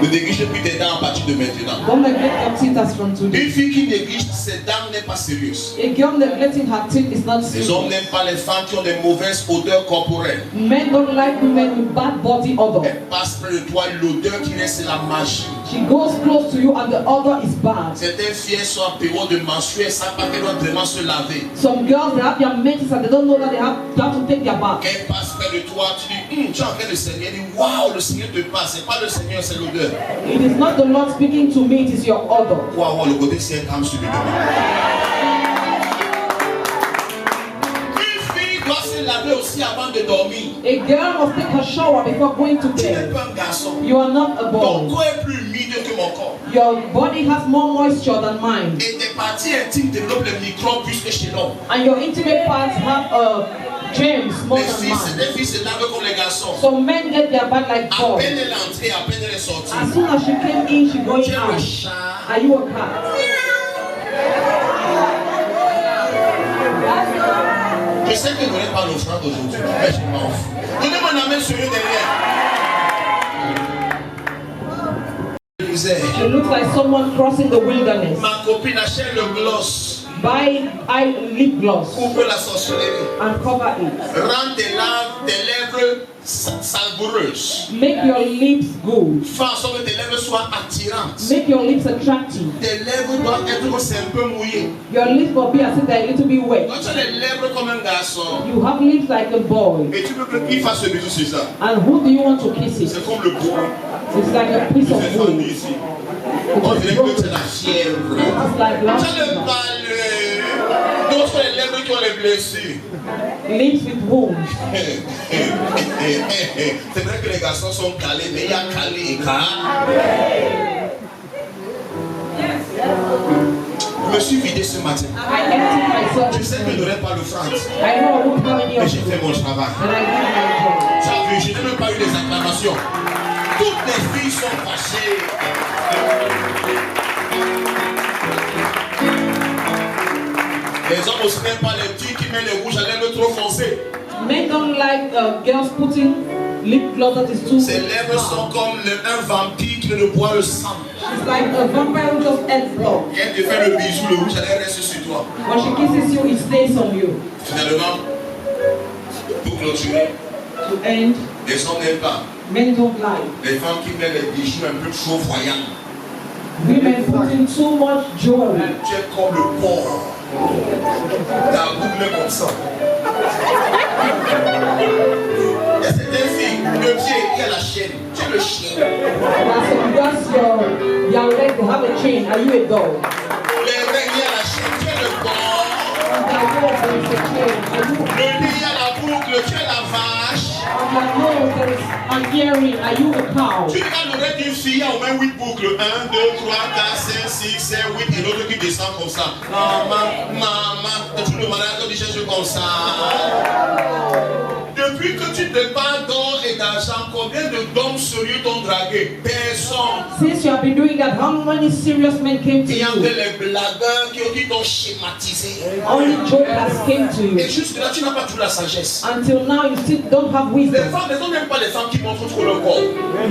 S2: Ne néglige plus tes dents à partir de maintenant.
S1: Don't neglect your teeth as from today.
S2: Une fille qui néglige ses dents n'est pas sérieuse.
S1: A girl neglecting her teeth is not
S2: Les hommes
S1: serious.
S2: n'aiment pas les femmes qui ont des mauvaises odeurs corporelles.
S1: Men don't like women with bad body odor.
S2: Elle passe près de toi, l'odeur qui reste, c'est la magie.
S1: She goes close to you and the odor is bad.
S2: Certaines filles sont en période de menstrues, elles ne savent pas qu'elles doivent vraiment se laver.
S1: Some girls, they have their menses and they don't know that they have to take their bath.
S2: Quand elle passe près de toi, tu dis, tu es en train de saigner. Elle dit, waouh, le Seigneur te passe. C'est pas le Seigneur, c'est l'odeur.
S1: It is not the Lord speaking to me, it is your odor.
S2: Pour avoir le côté ciel calme subitement. Une fille doit se laver aussi avant de dormir.
S1: A girl must take her shower before going to
S2: Tu n'es
S1: bed.
S2: pas un garçon.
S1: You are not a
S2: Ton
S1: boy.
S2: corps est plus humide que mon corps.
S1: Your body has more moisture than mine.
S2: Et tes parties intimes développent les microbes plus que chez l'homme.
S1: And your intimate parts have germs more
S2: Les
S1: than
S2: filles,
S1: mine.
S2: les filles se lavent comme les garçons.
S1: Some men get their bath like
S2: À
S1: boys.
S2: peine elle est entrée, à peine elle est sortie.
S1: As soon as she came in, she going
S2: Tu es le
S1: out.
S2: chat.
S1: Are you a cat?
S2: Je sais que vous n'êtes pas l'offrande aujourd'hui, mais je m'en fous. Donnez-moi la main sur eux derrière. Je disais,
S1: She looks like someone crossing the wilderness.
S2: ma copine achète le gloss.
S1: Buy lip gloss
S2: Couvre la sorcellerie.
S1: and cover it.
S2: Rends tes lèvres savoureuses.
S1: Make your lips good.
S2: Fais en sorte que tes lèvres soient attirantes.
S1: Make your lips attractive.
S2: Tes lèvres doivent être comme c'est un peu mouillé.
S1: Your lips will be as if they're a little bit wet.
S2: Quand tu as les lèvres comme un garçon,
S1: You have lips like a boy.
S2: et tu veux qu'il fasse ce bisou sur ça.
S1: And who do you want to kiss it?
S2: C'est comme le bois.
S1: It's like a piece
S2: C'est
S1: of
S2: fendu
S1: wood.
S2: ici. On dirait que tu as la fièvre.
S1: It's like
S2: Tu as
S1: last
S2: le palais. D'autres les lèvres qui ont les blessures.
S1: lips with wounds.
S2: C'est vrai que les garçons sont calés, mais il y a calé et car. Je me suis vidé ce matin.
S1: I emptied myself.
S2: Je sais que je n'aurai pas l'offrande,
S1: I know I won't have any
S2: mais
S1: of
S2: j'ai
S1: it.
S2: fait mon travail.
S1: And I did my job.
S2: Tu as vu, je n'ai même pas eu des acclamations. Toutes les filles qui sont fâchés. Les hommes aussi n'aiment pas les filles qui mettent les rouges à lèvres trop foncées.
S1: Men don't like girls putting lip gloss that is too.
S2: Ses lèvres sont comme un vampire qui ne boit le sang.
S1: It's like a vampire who just ate blood.
S2: Quand elle te fait le bisou, le rouge à lèvres reste sur toi.
S1: When she kisses you, it stays on you.
S2: Finalement, pour clôturer,
S1: To end,
S2: les hommes n'aiment pas
S1: men don't like.
S2: les femmes qui mettent les bijoux un peu trop voyants.
S1: Women putting too much jewelry.
S2: Tu es comme le porc. Ta boucle comme ça. Il y a certaines filles, le pied, il y a la chaîne. Tu es le chien.
S1: That's your leg, they have a chain. Are you a dog?
S2: Les reins, il y a la chaîne. Tu es le porc.
S1: There is a chain. Are you
S2: Le nez, il y a la boucle. Tu es la vache.
S1: on your nose? There is an earring. Are you a cow?
S2: Tu regardes l'oreille d'une fille, il y a au moins 8 boucles. 1, 2, 3, 4, 5, 6, 7, 8. Et l'autre qui descend comme ça. Maman, maman. Et tout le malade qui cherche comme ça. Depuis que tu te bats d'or et d'argent, combien de d'hommes sérieux t'ont dragué? Personne.
S1: Since you have been doing that, how many serious men came to
S2: Il y a que
S1: you?
S2: les blagueurs qui t'ont schématisé.
S1: Only jokers came to
S2: Et
S1: you.
S2: jusque-là, tu n'as pas toute la sagesse.
S1: Until now, you still don't have
S2: Les
S1: wisdom.
S2: femmes, les hommes n'aiment pas les femmes qui montrent trop leur corps.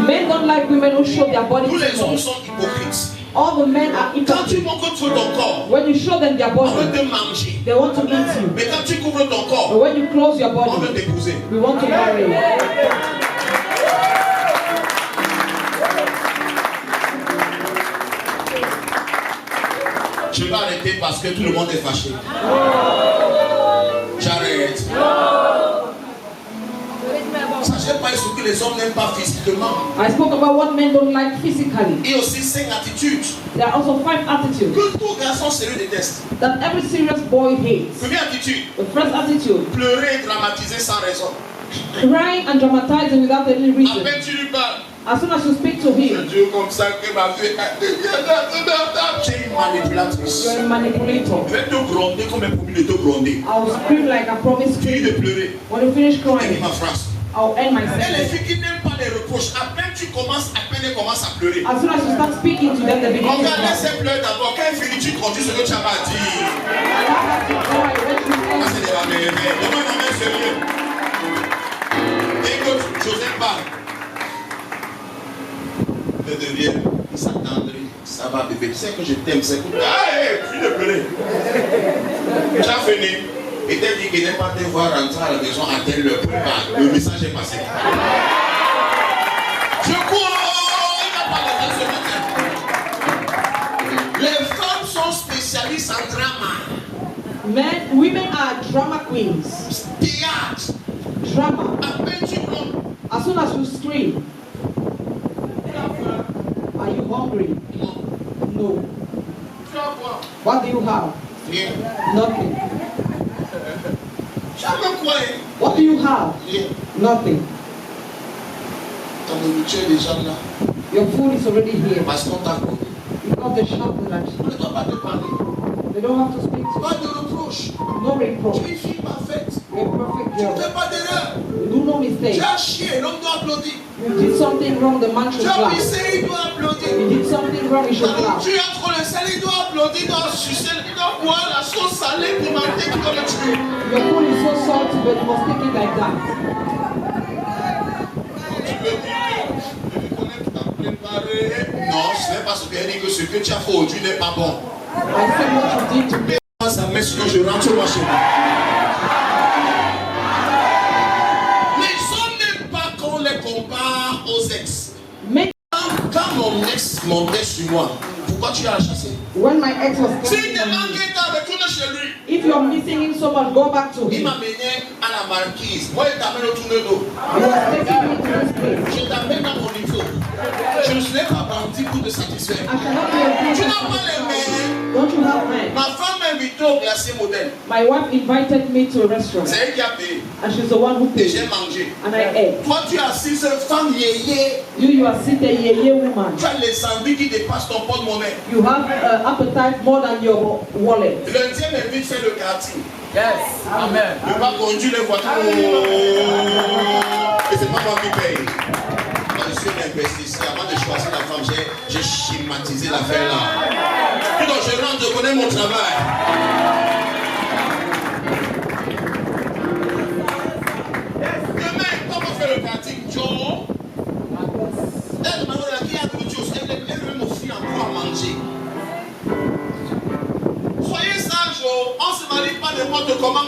S1: Men don't like women who show their body
S2: Tous les
S1: too
S2: hommes
S1: much.
S2: sont hypocrites.
S1: All the men are
S2: Quand tu
S1: hypocrites.
S2: montres trop ton corps,
S1: When you show them their
S2: on veut
S1: body,
S2: te manger.
S1: they want to eat you.
S2: Mais quand tu couvres ton
S1: But
S2: corps,
S1: when you close your
S2: on veut
S1: body,
S2: t'épouser.
S1: we want to marry you.
S2: Je vais arrêter parce que tout le monde est fâché. J'arrête. Sachez pas ce que les hommes n'aiment pas physiquement.
S1: I spoke about what men don't like physically.
S2: Et aussi 5 attitudes
S1: There are also 5 attitudes
S2: que tout garçon sérieux déteste.
S1: that every serious boy hates.
S2: Première attitude,
S1: The first attitude,
S2: pleurer et dramatiser sans raison.
S1: crying and dramatizing without any
S2: À
S1: reason.
S2: peine tu lui parles,
S1: As soon as you speak to
S2: je
S1: him,
S2: dis comme ça que ma fille tu es une manipulatrice.
S1: you're a manipulator.
S2: Je vais te gronder comme un promis de te gronder.
S1: I'll scream like I promised
S2: Fini de
S1: you.
S2: pleurer.
S1: When you finish
S2: Et
S1: crying,
S2: ma phrase.
S1: I'll end my
S2: Et les
S1: sentence.
S2: filles qui n'aiment pas les reproches, à peine elles commencent à pleurer.
S1: As soon as you start speaking to them, they begin to
S2: Regarde,
S1: cry.
S2: laisse-les pleurer d'abord. Quand elle finit, tu conduis ce que tu as pas dit.
S1: Allow her to cry. When she
S2: Ah,
S1: ends,
S2: c'est des ramènes. Donne-moi une main sérieux. Écoute, Joseph parle. Elle devient, il s'attendrit. Ça va, bébé. Tu sais que je t'aime. C'est cool. Ah, hé, plus de pleurer. Tu as fini. Et t'as dit qu'il n'est pas te voir rentrer à la maison à tel le prépare. Le message est passé. Je cours. Il n'a pas le temps ce matin. Les femmes sont spécialistes en drama.
S1: women are drama queens.
S2: Théâtre.
S1: Drama.
S2: À peine tu montes.
S1: As soon as you scream, are you hungry? No.
S2: Tu as quoi?
S1: What do you have?
S2: Rien.
S1: Nothing.
S2: Jamais quoi?
S1: What do you have?
S2: Rien.
S1: Nothing.
S2: Ton nourriture est déjà là.
S1: Your food is already here.
S2: Parce qu'on t'a compté.
S1: Because the shop will
S2: On ne doit pas te parler.
S1: They don't have to speak to
S2: Pas de reproche.
S1: no reproach.
S2: Tu es une fille parfaite.
S1: You're a perfect
S2: Tu ne
S1: girl.
S2: fais pas d'erreur.
S1: You do no mistake.
S2: Tu as chié, l'homme doit applaudir.
S1: You did something wrong, the man should
S2: Tu as
S1: clap.
S2: pissé, il doit applaudir.
S1: You did something wrong, he should clap.
S2: Tu as trop le sel, il doit applaudir, il doit sucer, il doit boire la sauce salée pour manger qui va le tuer.
S1: Your food is so salty, but you must take it like that.
S2: Tu veux dire que tu as préparé. Non, ce n'est pas ce qu'elle dit, que ce que tu as fait aujourd'hui n'est pas bon.
S1: I said what you did to me.
S2: Ça met ce que je rentre moi chez moi. Les hommes n'aiment pas qu'on les compare aux ex.
S1: Make
S2: Quand mon ex montait sur moi, pourquoi tu as chassé?
S1: when my ex was
S2: Si
S1: coming
S2: te
S1: on me,
S2: manquait, t'as retourné chez lui.
S1: if you're missing him so much, go back to
S2: Il
S1: him.
S2: m'a mené à la marquise. Moi, il t'amène au tourne d'eau.
S1: He was taking me to this place.
S2: Je t'amène à mon niveau. Je ne suis pas bandit pour te satisfaire.
S1: I cannot be a
S2: Tu
S1: good
S2: n'as pas les mains.
S1: Don't you have men?
S2: Ma femme m'a invité au glacier modèle.
S1: My wife invited me to a restaurant,
S2: C'est elle qui a payé.
S1: and she's the one who
S2: Et
S1: paid,
S2: j'ai mangé.
S1: and I ate.
S2: Toi, tu es assise, femme yéyé.
S1: You are sitting here, woman.
S2: Tu as les envies qui dépassent ton porte-monnaie.
S1: You have appetite more than your wallet.
S2: Lundi, elle m'invite faire le quartier.
S4: Yes. Amen.
S2: Je vais conduire les voitures. Et c'est pas moi qui paye. Moi, je suis un investisseur. Avant de choisir la femme, j'ai schématisé l'affaire là. Puis donc je rentre, je connais mon travail. Demain, quand on fait le pratique, Joe, elle m'a dit qu'il y a d'autres choses. Elle veut m'offrir encore à manger. Soyez sage, on ne se marie pas n'importe comment.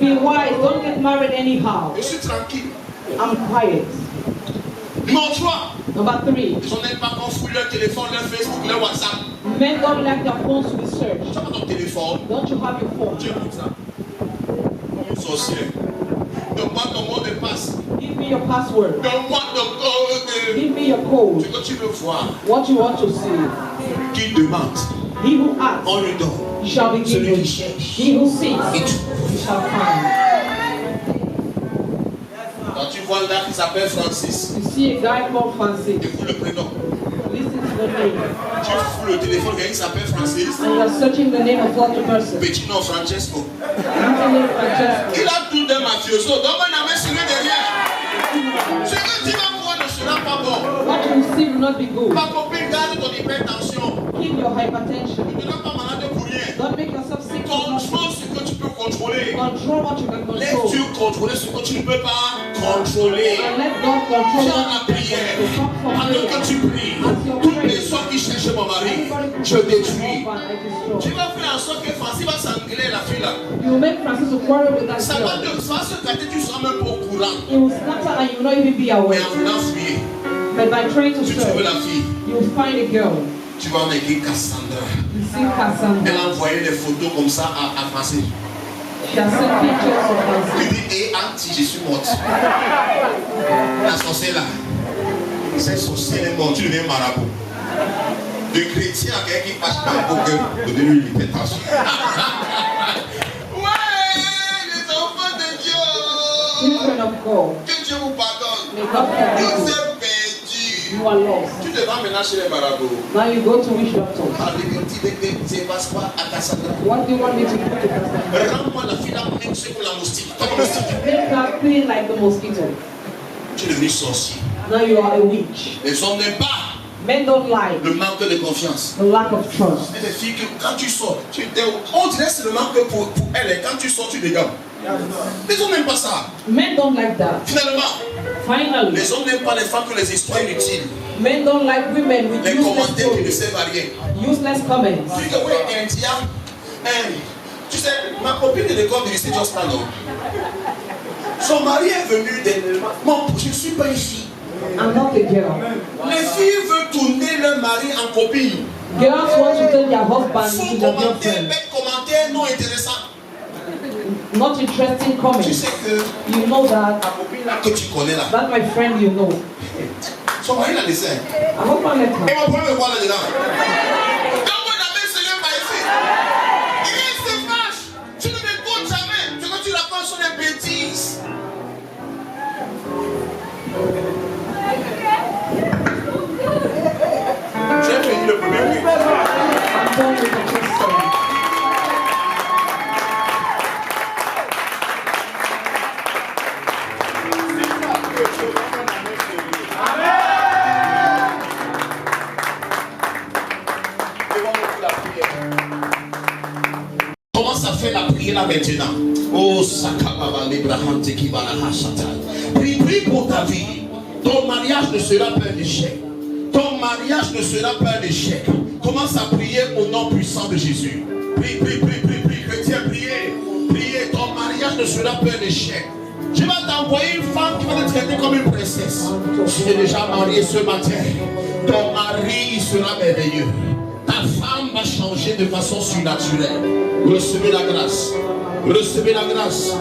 S1: Be wise, don't get married anyhow.
S2: Je suis tranquille.
S1: I'm quiet.
S2: Numéro 3.
S1: Number 3.
S2: Ils n'aiment pas qu'on fouille leur téléphone, leur Facebook, leur WhatsApp.
S1: Men don't like their phones to be searched.
S2: Tu n'as pas ton téléphone.
S1: Don't you have your phone?
S2: Tu écoutes ça. Comme une sorcière. Donne-moi ton mot de passe.
S1: Give me your password.
S2: Donne-moi ton code.
S1: Give me your code.
S2: Ce que tu veux voir.
S1: What you want to see.
S2: Qui demande,
S1: He who asks,
S2: on lui donne.
S1: he shall be
S2: Celui
S1: given.
S2: qui cherche,
S1: He who seeks,
S2: il trouve.
S1: he shall find.
S2: Quand tu vois un gars qui s'appelle Francis,
S1: You see a guy called Francis.
S2: écoute le prénom.
S1: Listen to the name.
S2: Tu fous le téléphone, quelqu'un qui s'appelle Francis.
S1: And you are searching the name of what the person.
S2: Petit nom Francesco.
S1: Anthony Francesco.
S2: Il a tout d'un mafioso. Donc on avait sur lui derrière. Ce que tu vas voir ne sera pas bon.
S1: What you see will not be good.
S2: Ma copine, garde ton hypertension.
S1: Keep your hypertension.
S2: Ne te rends pas malade pour rien.
S1: Don't make yourself sick.
S2: Contrôle ce que tu peux contrôler.
S1: Control what you can control.
S2: Laisse-tu contrôler ce que tu ne peux pas contrôler.
S1: And let God control
S2: Tiens
S1: what
S2: la
S1: you can
S2: prière.
S1: control.
S2: Pendant que tu pries, toutes les hommes qui cherchent mon mari, je détruis. Tu vas faire en sorte que Francis va s'engueuler la fille là.
S1: You will make Francis to quarrel with that
S2: Ça va
S1: girl.
S2: se gâter, tu seras même pas au courant.
S1: It will scatter and you will not even be
S2: Mais
S1: aware.
S2: en voulant fuir,
S1: But by trying to
S2: tu trouves
S1: search,
S2: la fille,
S1: you will find a girl.
S2: tu vas en écrire Cassandra.
S1: You see Cassandra.
S2: Elle a envoyé des photos comme ça à Francis.
S1: She has sent pictures of
S2: Tu
S1: Francis.
S2: dis, et anti, je suis morte. La sorcière là, cette sorcière est morte, tu deviens marabout. De chrétien à quelqu'un qui passe par un que de donner une hypertension. Ouais, les enfants de Dieu.
S1: Children of God.
S2: Que Dieu vous pardonne.
S1: May God forgive
S2: Vous
S1: you.
S2: êtes perdus.
S1: You are lost.
S2: Tu te vas maintenant chez les marabouts.
S1: Now you go to which doctor?
S2: C'est passe quoi à Cassandra?
S1: What do you want me to do to Cassandra?
S2: Rends-moi la fille là, même c'est pour la moustique. Comme moustique.
S1: Make her clean like the mosquito.
S2: Tu es devenu sorcier.
S1: Now you are a witch.
S2: Les hommes n'aiment pas
S1: Men don't like
S2: le manque de confiance.
S1: the lack of trust.
S2: Et les filles que quand tu sors, on dirait que c'est le manque pour elles. Et quand tu sors, tu dégames. Les hommes n'aiment pas ça.
S1: Men don't like that.
S2: Finalement,
S1: Finally,
S2: les hommes n'aiment pas les femmes que les histoires inutiles.
S1: men don't like women with
S2: Les
S1: useless
S2: commentaires qui ne
S1: stories,
S2: servent à rien.
S1: useless comments.
S2: Tu dis que oui, Indien, tu sais, ma copine de l'école de lycée Just Pano, son mari est venu moi, je ne suis pas une fille.
S1: I'm not a girl.
S2: Les filles veulent tourner leur mari en copine.
S1: Girls want to turn their husband
S2: Faux
S1: into their
S2: commentaires,
S1: girlfriend.
S2: bêtes commentaires non intéressants.
S1: Not interesting
S2: Tu
S1: comments.
S2: sais que
S1: You know that.
S2: ta copine là que tu connais là,
S1: That my friend you know.
S2: son mari l'a laissé.
S1: I hope I let
S2: Et
S1: her.
S2: mon problème est quoi là-dedans? Quand on avait ce lien par ici, il se fâche. Tu ne m'écoutes jamais. Ce que tu racontes sont des bêtises. J'ai fini le premier prix.
S1: I'm done with the first song.
S2: Commence à faire la prière là maintenant. Oh, Sakababa, Libraham, Tekibana, Hashata. Prie pour ta vie. Ton mariage ne sera pas un échec. Ton mariage ne sera pas un échec. Commence à prier au nom puissant de Jésus. Prie, chrétien, priez. Priez, ton mariage ne sera pas un échec. Je vais t'envoyer une femme qui va te traiter comme une princesse. Si tu es déjà marié ce matin, ton mari sera merveilleux. Ta femme va changer de façon surnaturelle. Recevez la grâce. Recevez la grâce.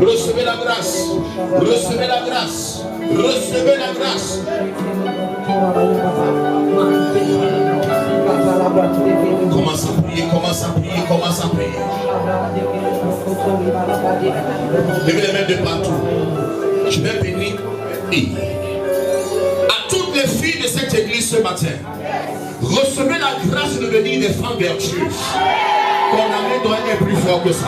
S2: Recevez la grâce. Recevez la grâce. Recevez la grâce. Commence à prier, commence à prier, commence à prier. Levez les mains de partout. Je vais bénir. À toutes les filles de cette église ce matin, recevez la grâce de devenir des femmes vertueuses. Ton amour doit être plus fort que ça.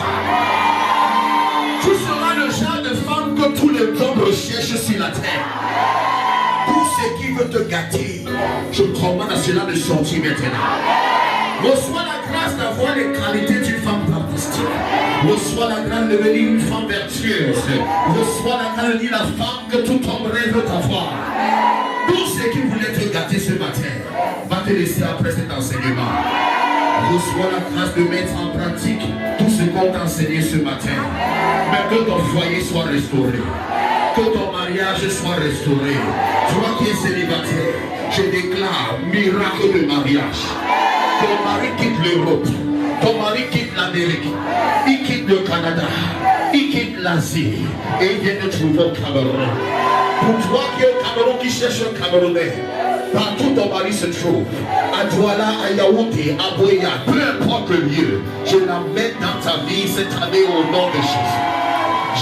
S2: Tu seras le genre de femme que tous les hommes recherchent sur la terre. Tout ce qui veut te gâter, je commande à cela de sortir maintenant. Reçois la grâce d'avoir les qualités d'une femme artistique. Reçois la grâce de devenir une femme vertueuse. Reçois la grâce de devenir la femme que tout homme rêve d'avoir. Tout ce qui voulait te gâter ce matin va te laisser après cet enseignement. Reçois la grâce de mettre en pratique tout ce qu'on t'a enseigné ce matin. Mais que ton foyer soit restauré. Que ton mariage soit restauré. Toi qui es célibataire, je déclare miracle de mariage. Ton mari quitte l'Europe. Ton mari quitte l'Amérique. Il quitte le Canada. Il quitte l'Asie. Et il vient de trouver au Cameroun. Pour toi qui es au Cameroun, qui cherche un Camerounais, partout ton mari se trouve, à Douala, à Yaoundé, à Boya, peu importe le lieu, je l'amène dans ta vie cette année au nom de Jésus.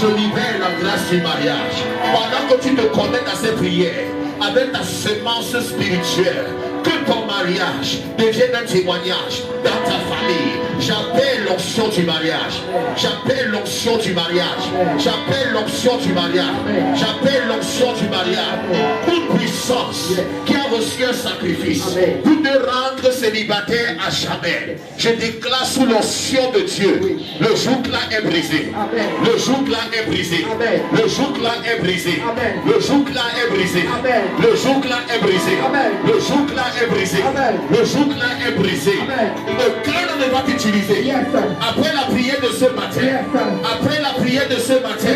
S2: Je libère la grâce du mariage. Pendant que tu te connectes à ces prières, avec ta semence spirituelle, que ton mariage devienne un témoignage dans ta famille. J'appelle l'onction du mariage. J'appelle l'onction du mariage. J'appelle l'onction du mariage. J'appelle l'onction du mariage. Toute puissance qui a reçu un sacrifice pour te rendre célibataire à jamais. Je déclare sous l'onction de Dieu. Le joug-là est brisé. Le joug-là est brisé. Le joug-là est brisé. Le joug-là est brisé. Le joug-là est brisé. Le joug-là est brisé. Le joug-là est brisé. Aucun ne va t'utiliser. Après la prière de ce matin, après la prière de ce matin,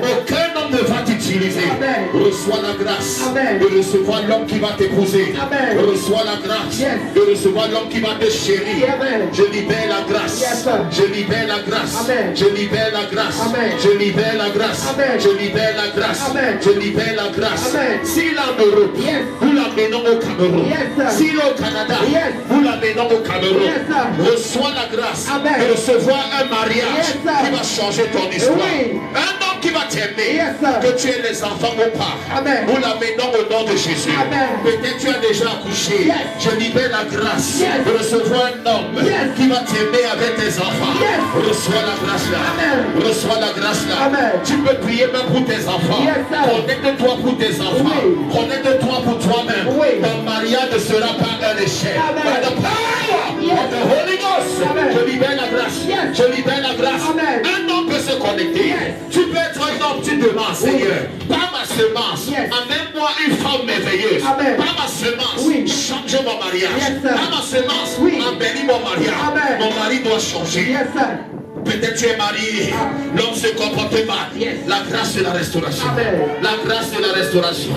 S2: aucun homme ne va t'utiliser. Reçois la grâce de recevoir l'homme qui va t'épouser. Reçois la grâce de recevoir l'homme qui va te chérir. Je libère la grâce. Je libère la grâce. Je libère la grâce. Je libère la grâce. Je libère la grâce. Je libère la grâce. S'il est en Europe, vous l'amenons au Cameroun. S'il est au Canada, vous l'amenons au Cameroun. Reçois la grâce de recevoir un mariage qui va changer ton histoire. Un homme qui va t'aimer, que tu aies les enfants ou pas. Nous l'amenons au nom de Jésus. Peut-être tu as déjà accouché. Je libère la grâce de recevoir un homme qui va t'aimer avec tes enfants. Reçois la grâce là. Reçois la grâce là. Tu peux prier même pour tes enfants. Connecte-toi pour tes enfants. Connecte-toi pour toi-même. Ton mariage ne sera pas un échec. By the power of the Holy Ghost. Je libère la grâce. Je libère la grâce. Un homme peut se connecter. Tu peux être un homme, tu demandes, Seigneur, par ma semence, amène-moi une femme merveilleuse. Par ma semence, change mon mariage. Par ma semence, embellis mon mariage. Mon mari doit changer. Peut-être tu es marié, l'homme se comporte mal. La grâce de la restauration. La grâce de la restauration.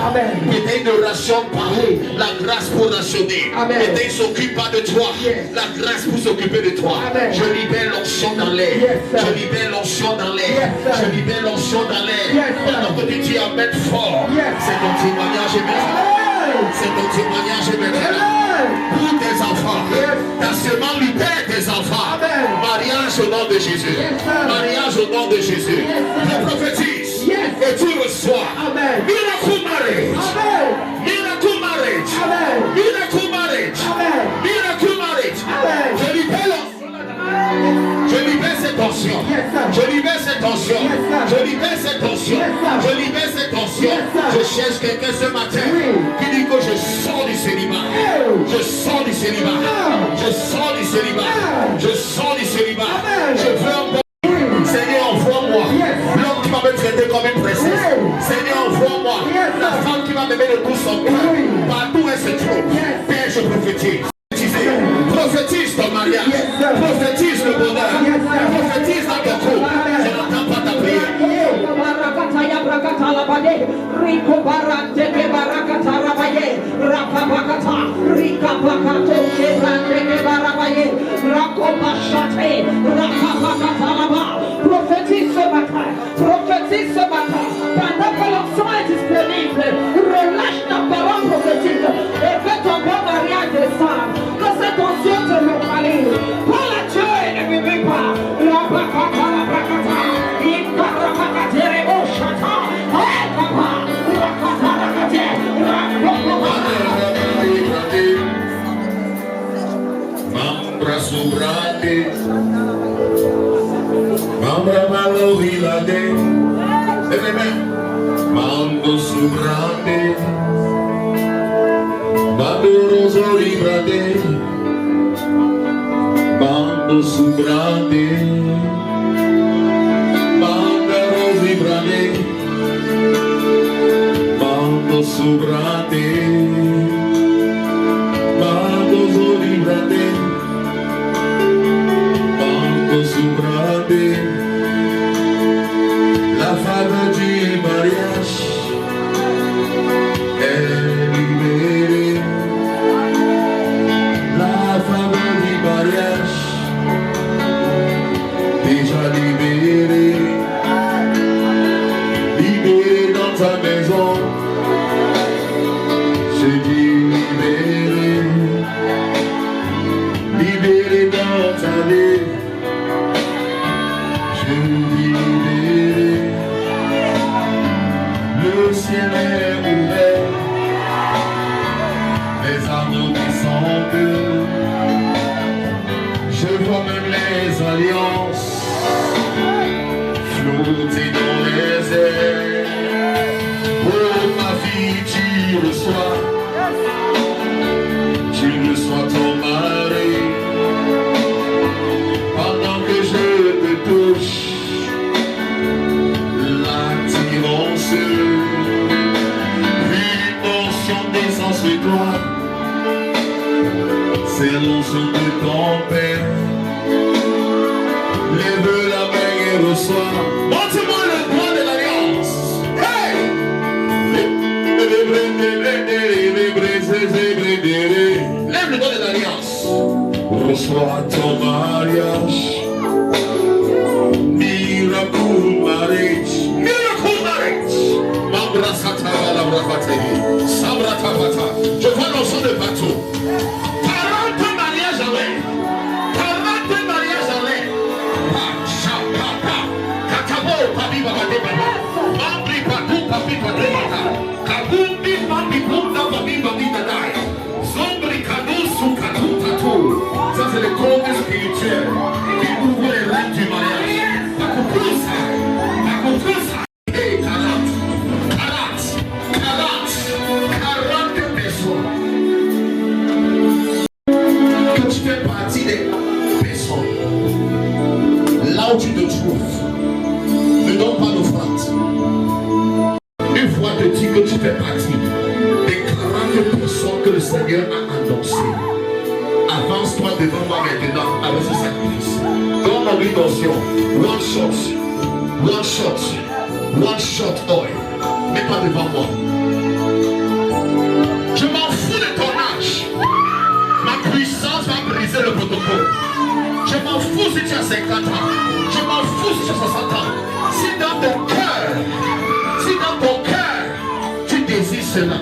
S2: Peut-être il ne rationne pas. La grâce pour rationner. Peut-être il ne s'occupe pas de toi. La grâce pour s'occuper de toi. Je libère l'onction dans l'air. Je libère l'onction dans l'air. Je libère l'onction dans l'air. Alors que tu dis amen fort. C'est ton témoignage maintenant. C'est ton témoignage maintenant. Pour tes enfants. Ta semence libère tes enfants. Mariage au nom de Jésus. Mariage au nom de Jésus. Je prophétise. Et tu reçois. Miracle marriage. Miracle marriage. Miracle marriage. Miracle marriage. Je libère cette tension. Je libère cette tension. Je libère cette tension. Je libère cette tension. Je cherche quelqu'un ce matin qui dit que je sors du célibat. Je sors du célibat. Je sors du célibat. Je sors du célibat. Je veux un bon. Seigneur, envoie-moi l'homme qui va me traiter comme une princesse. Seigneur, envoie-moi la femme qui va me mettre le coup sur le cœur. Partout elle se trouve. Père, je prophétise. Prophétise ton mariage. Prophétise le bonheur. Prophétise dans ton couple. Je n'entends pas ta prière.
S5: Prophétise ce matin. Prophétise ce matin. Pendant que l'onction est disponible, relâche ta parole prophétique et fais ton bon mariage de sang. Que cette onction te localise. Pour la Dieu et ne m'oublie pas. La brakata, la brakata. Il parakata, rebo chata. Hey, papa. Rakata, rakate.
S2: Mambra sobrante. Mambra malo vilade. Mando sobrante. Mando subrade, mandaro vibrade, mando subrade, mando zolibrade, mando subrade, la femme du mariage est libérée, la femme du mariage déjà libérée, libérée dans ta maison, j'ai dit libérée, libérée dans ta vie, j'ai dit libérée, le ciel est ouvert, les armes descendent, je vois même les alliances flotter dans les airs. Oh ma fille, tu reçois ton mari. Pendant que je te touche, l'attirance, une notion descend sur toi, c'est l'onction de ton père. Lève la main et reçois. Montre-moi le doigt de l'alliance. Hey! Lève le doigt de l'alliance. Reçois ton mariage. Miracle marriage. Miracle marriage. Mambrasata la brabate. Sabrata bata. Je vois l'ensemble de bateau. 40 mariages en l'air. 40 mariages en l'air. Papi babade baba, mamri patu papi patu bata, kabumbi mambi bunda papi babi dadai, zombri kadu su kadu tatu. Ça c'est le code spirituel qui ouvre les règles du mariage. Pas compris ça. Hey, 40 personnes. Que tu fais partie des personnes. Là où tu te trouves. Ne donne pas l'offrande. Une fois te dit que tu fais partie des 40 personnes que le Seigneur a annoncées. Avance-toi devant moi maintenant avec ce sacrifice. Donne-moi une notion. One shot oil. Mets-toi devant moi. Je m'en fous de ton âge. Ma puissance va briser le protocole. Je m'en fous si tu as 50 ans. Je m'en fous si tu as 60 ans. Si dans ton cœur, tu désires cela,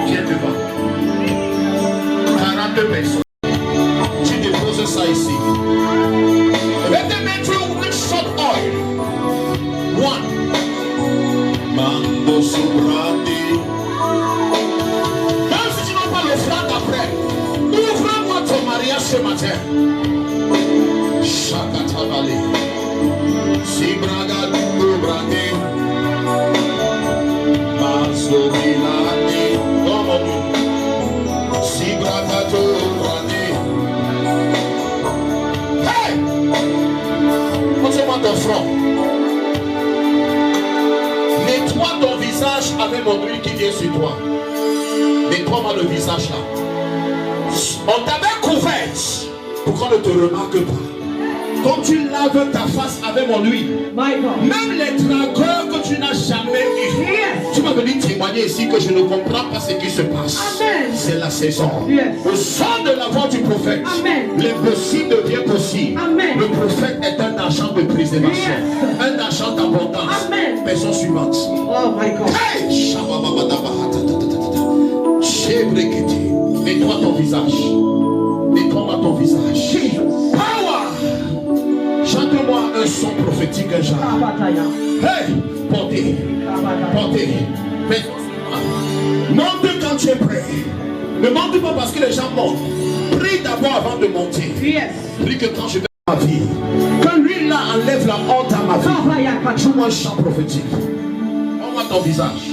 S2: viens devant. 42 personnes. Tu déposes ça ici. Let them make you one shot oil. One. Mando sobrandi. Même si tu n'as pas l'offrande après, ouvre-moi ton mariage ce matin. Shakatabali. Si braga dungo brande. Maso milani. Como nous. Si braga to brande. Hey! Montre-moi ton front. Nettoie ton visage avec mon huile qui vient sur toi. Nettoie-moi le visage là. On t'avait couverte pour qu'on ne te remarque pas. Quand tu laves ta face avec mon huile, même les dragueurs que tu n'as jamais eu, tu vas venir témoigner ici que je ne comprends pas ce qui se passe. C'est la saison. Au sang de la voix du prophète, l'impossible devient possible. Le prophète est un agent de préservation, un agent d'abondance. Personne suivante.
S5: Oh my God.
S2: Hey! Nettoie ton visage. Nettoie ton visage. Power! Chante-moi un son prophétique, un genre. Hey! Portez. Monte quand tu es prêt. Ne monte pas parce que les gens montent. Prie d'abord avant de monter. Prie que quand je vais à ma vie, que lui là enlève la honte à ma vie. Joue-moi un chant prophétique. Montre-moi ton visage.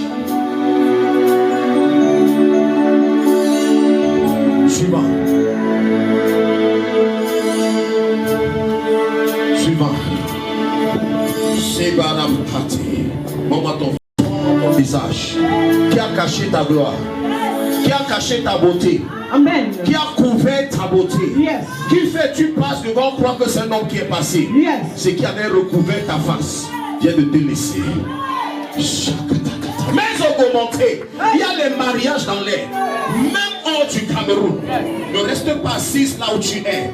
S2: Suivant. visage, qui a caché ta gloire, qui a caché ta beauté,
S5: Amen.
S2: qui a couvert ta beauté,
S5: Yes.
S2: qui fait tu passes devant, croire que c'est un homme qui est passé.
S5: Yes.
S2: Ce qui avait recouvert ta face vient de te laisser. Mais augmenté, il y a les mariages dans l'air, même hors du Cameroun. Ne reste pas assise là où tu es,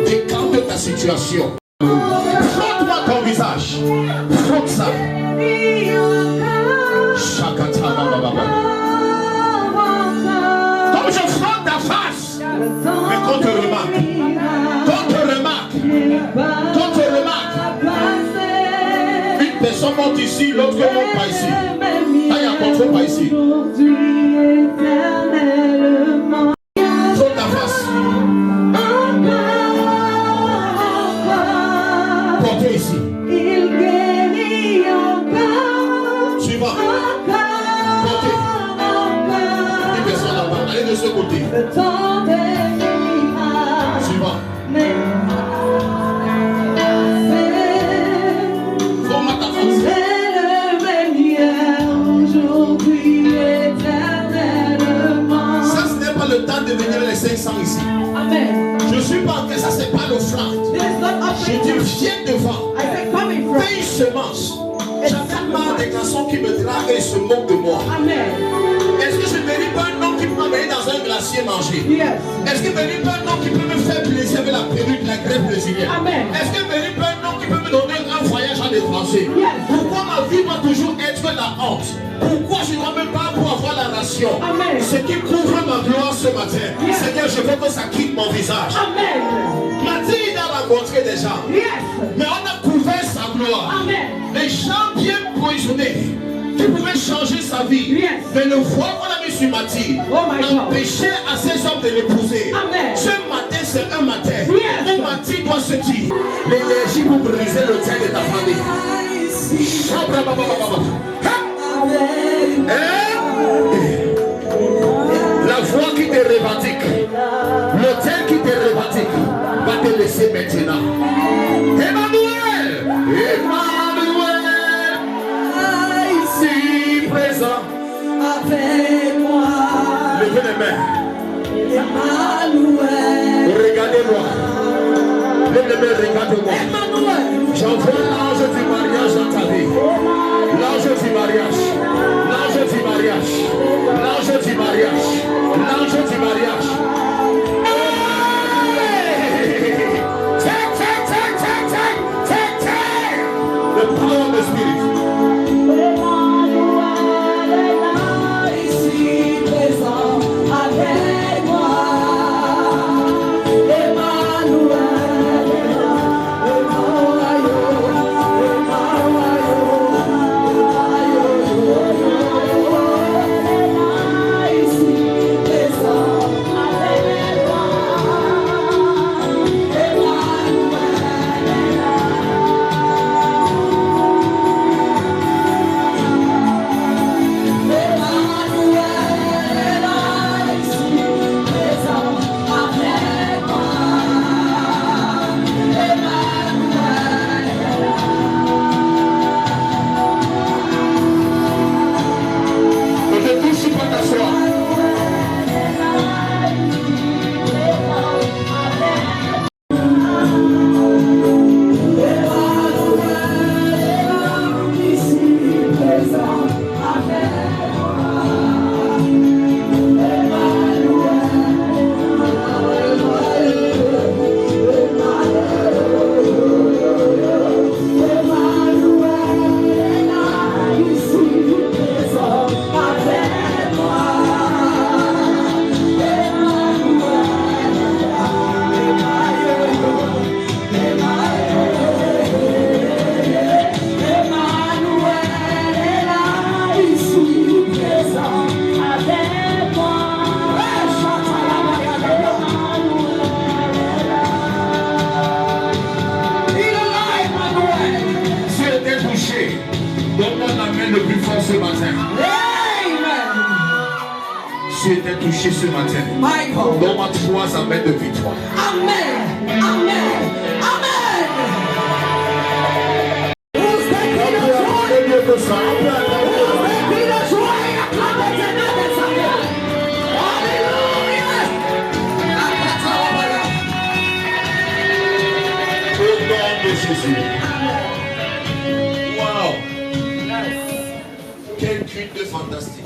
S2: décante ta situation. Frotte-moi ton visage, frotte ça. Comme je frotte ta face, mais qu'on te remarque, qu'on te remarque, qu'on te remarque. Une personne monte ici, l'autre ne monte pas ici. Ah, il y a un contrôle pas ici. Frotte ta face. Portez ici. Suivant. Portez. Une personne là-bas. Allez de ce côté. Suivant. Forme ta face. Ça, ce n'est pas le temps de venir les 500 ici.
S5: Amen.
S2: Je ne suis pas en train, ça c'est pas l'offrande. Je dis viens devant. Fais une semence. J'en ai marre des garçons qui me draguent et se moquent de moi.
S5: Amen.
S2: Est-ce que je ne mérite pas un homme qui peut m'amener dans un glacier manger?
S5: Yes.
S2: Est-ce que je ne mérite pas un homme qui peut me faire plaisir avec la perruque, la grève brésilienne?
S5: Amen.
S2: Est-ce que je ne mérite pas un homme qui peut me donner un voyage à l'étranger?
S5: Yes.
S2: Pourquoi ma vie doit toujours être la honte? Pourquoi je ne dois même pas pour avoir la ration?
S5: Amen.
S2: Ce qui couvre ma gloire ce matin,
S5: Yes.
S2: Seigneur, je veux que ça quitte mon visage.
S5: Amen.
S2: Mathilde a rencontré des gens,
S5: Yes.
S2: mais on a couvert sa gloire.
S5: Amen.
S2: Les gens bien poisonnés qui pouvaient changer sa vie,
S5: Yes.
S2: mais le voile qu'on a mis sur Mathilde
S5: Oh my God.
S2: empêchait à ces hommes de l'épouser.
S5: Amen.
S2: Ce matin, c'est un matin
S5: Yes.
S2: où Mathilde doit se dire l'énergie pour briser le tien de ta famille. La voix qui te revendique, l'autel qui te revendique, va te laisser maintenant. Emmanuel, Emmanuel, ici présent.
S5: Avec moi.
S2: Levez les mains.
S5: Emmanuel.
S2: Regardez-moi. Levez les mains, regardez-moi.
S5: Emmanuel.
S2: J'envoie l'ange du mariage dans ta vie. L'ange du mariage. L'ange du mariage. L'ange du mariage. L'ange du mariage. The power of the Spirit. Le plus fort ce matin.
S5: Amen.
S2: Tu étais touché ce matin.
S5: Michael.
S2: Donne-moi 3 amens de victoire.
S5: Amen. Amen. Amen. Who's taking the joy? Who's taking the joy?
S2: Jésus. Waouh. Quel culte fantastique.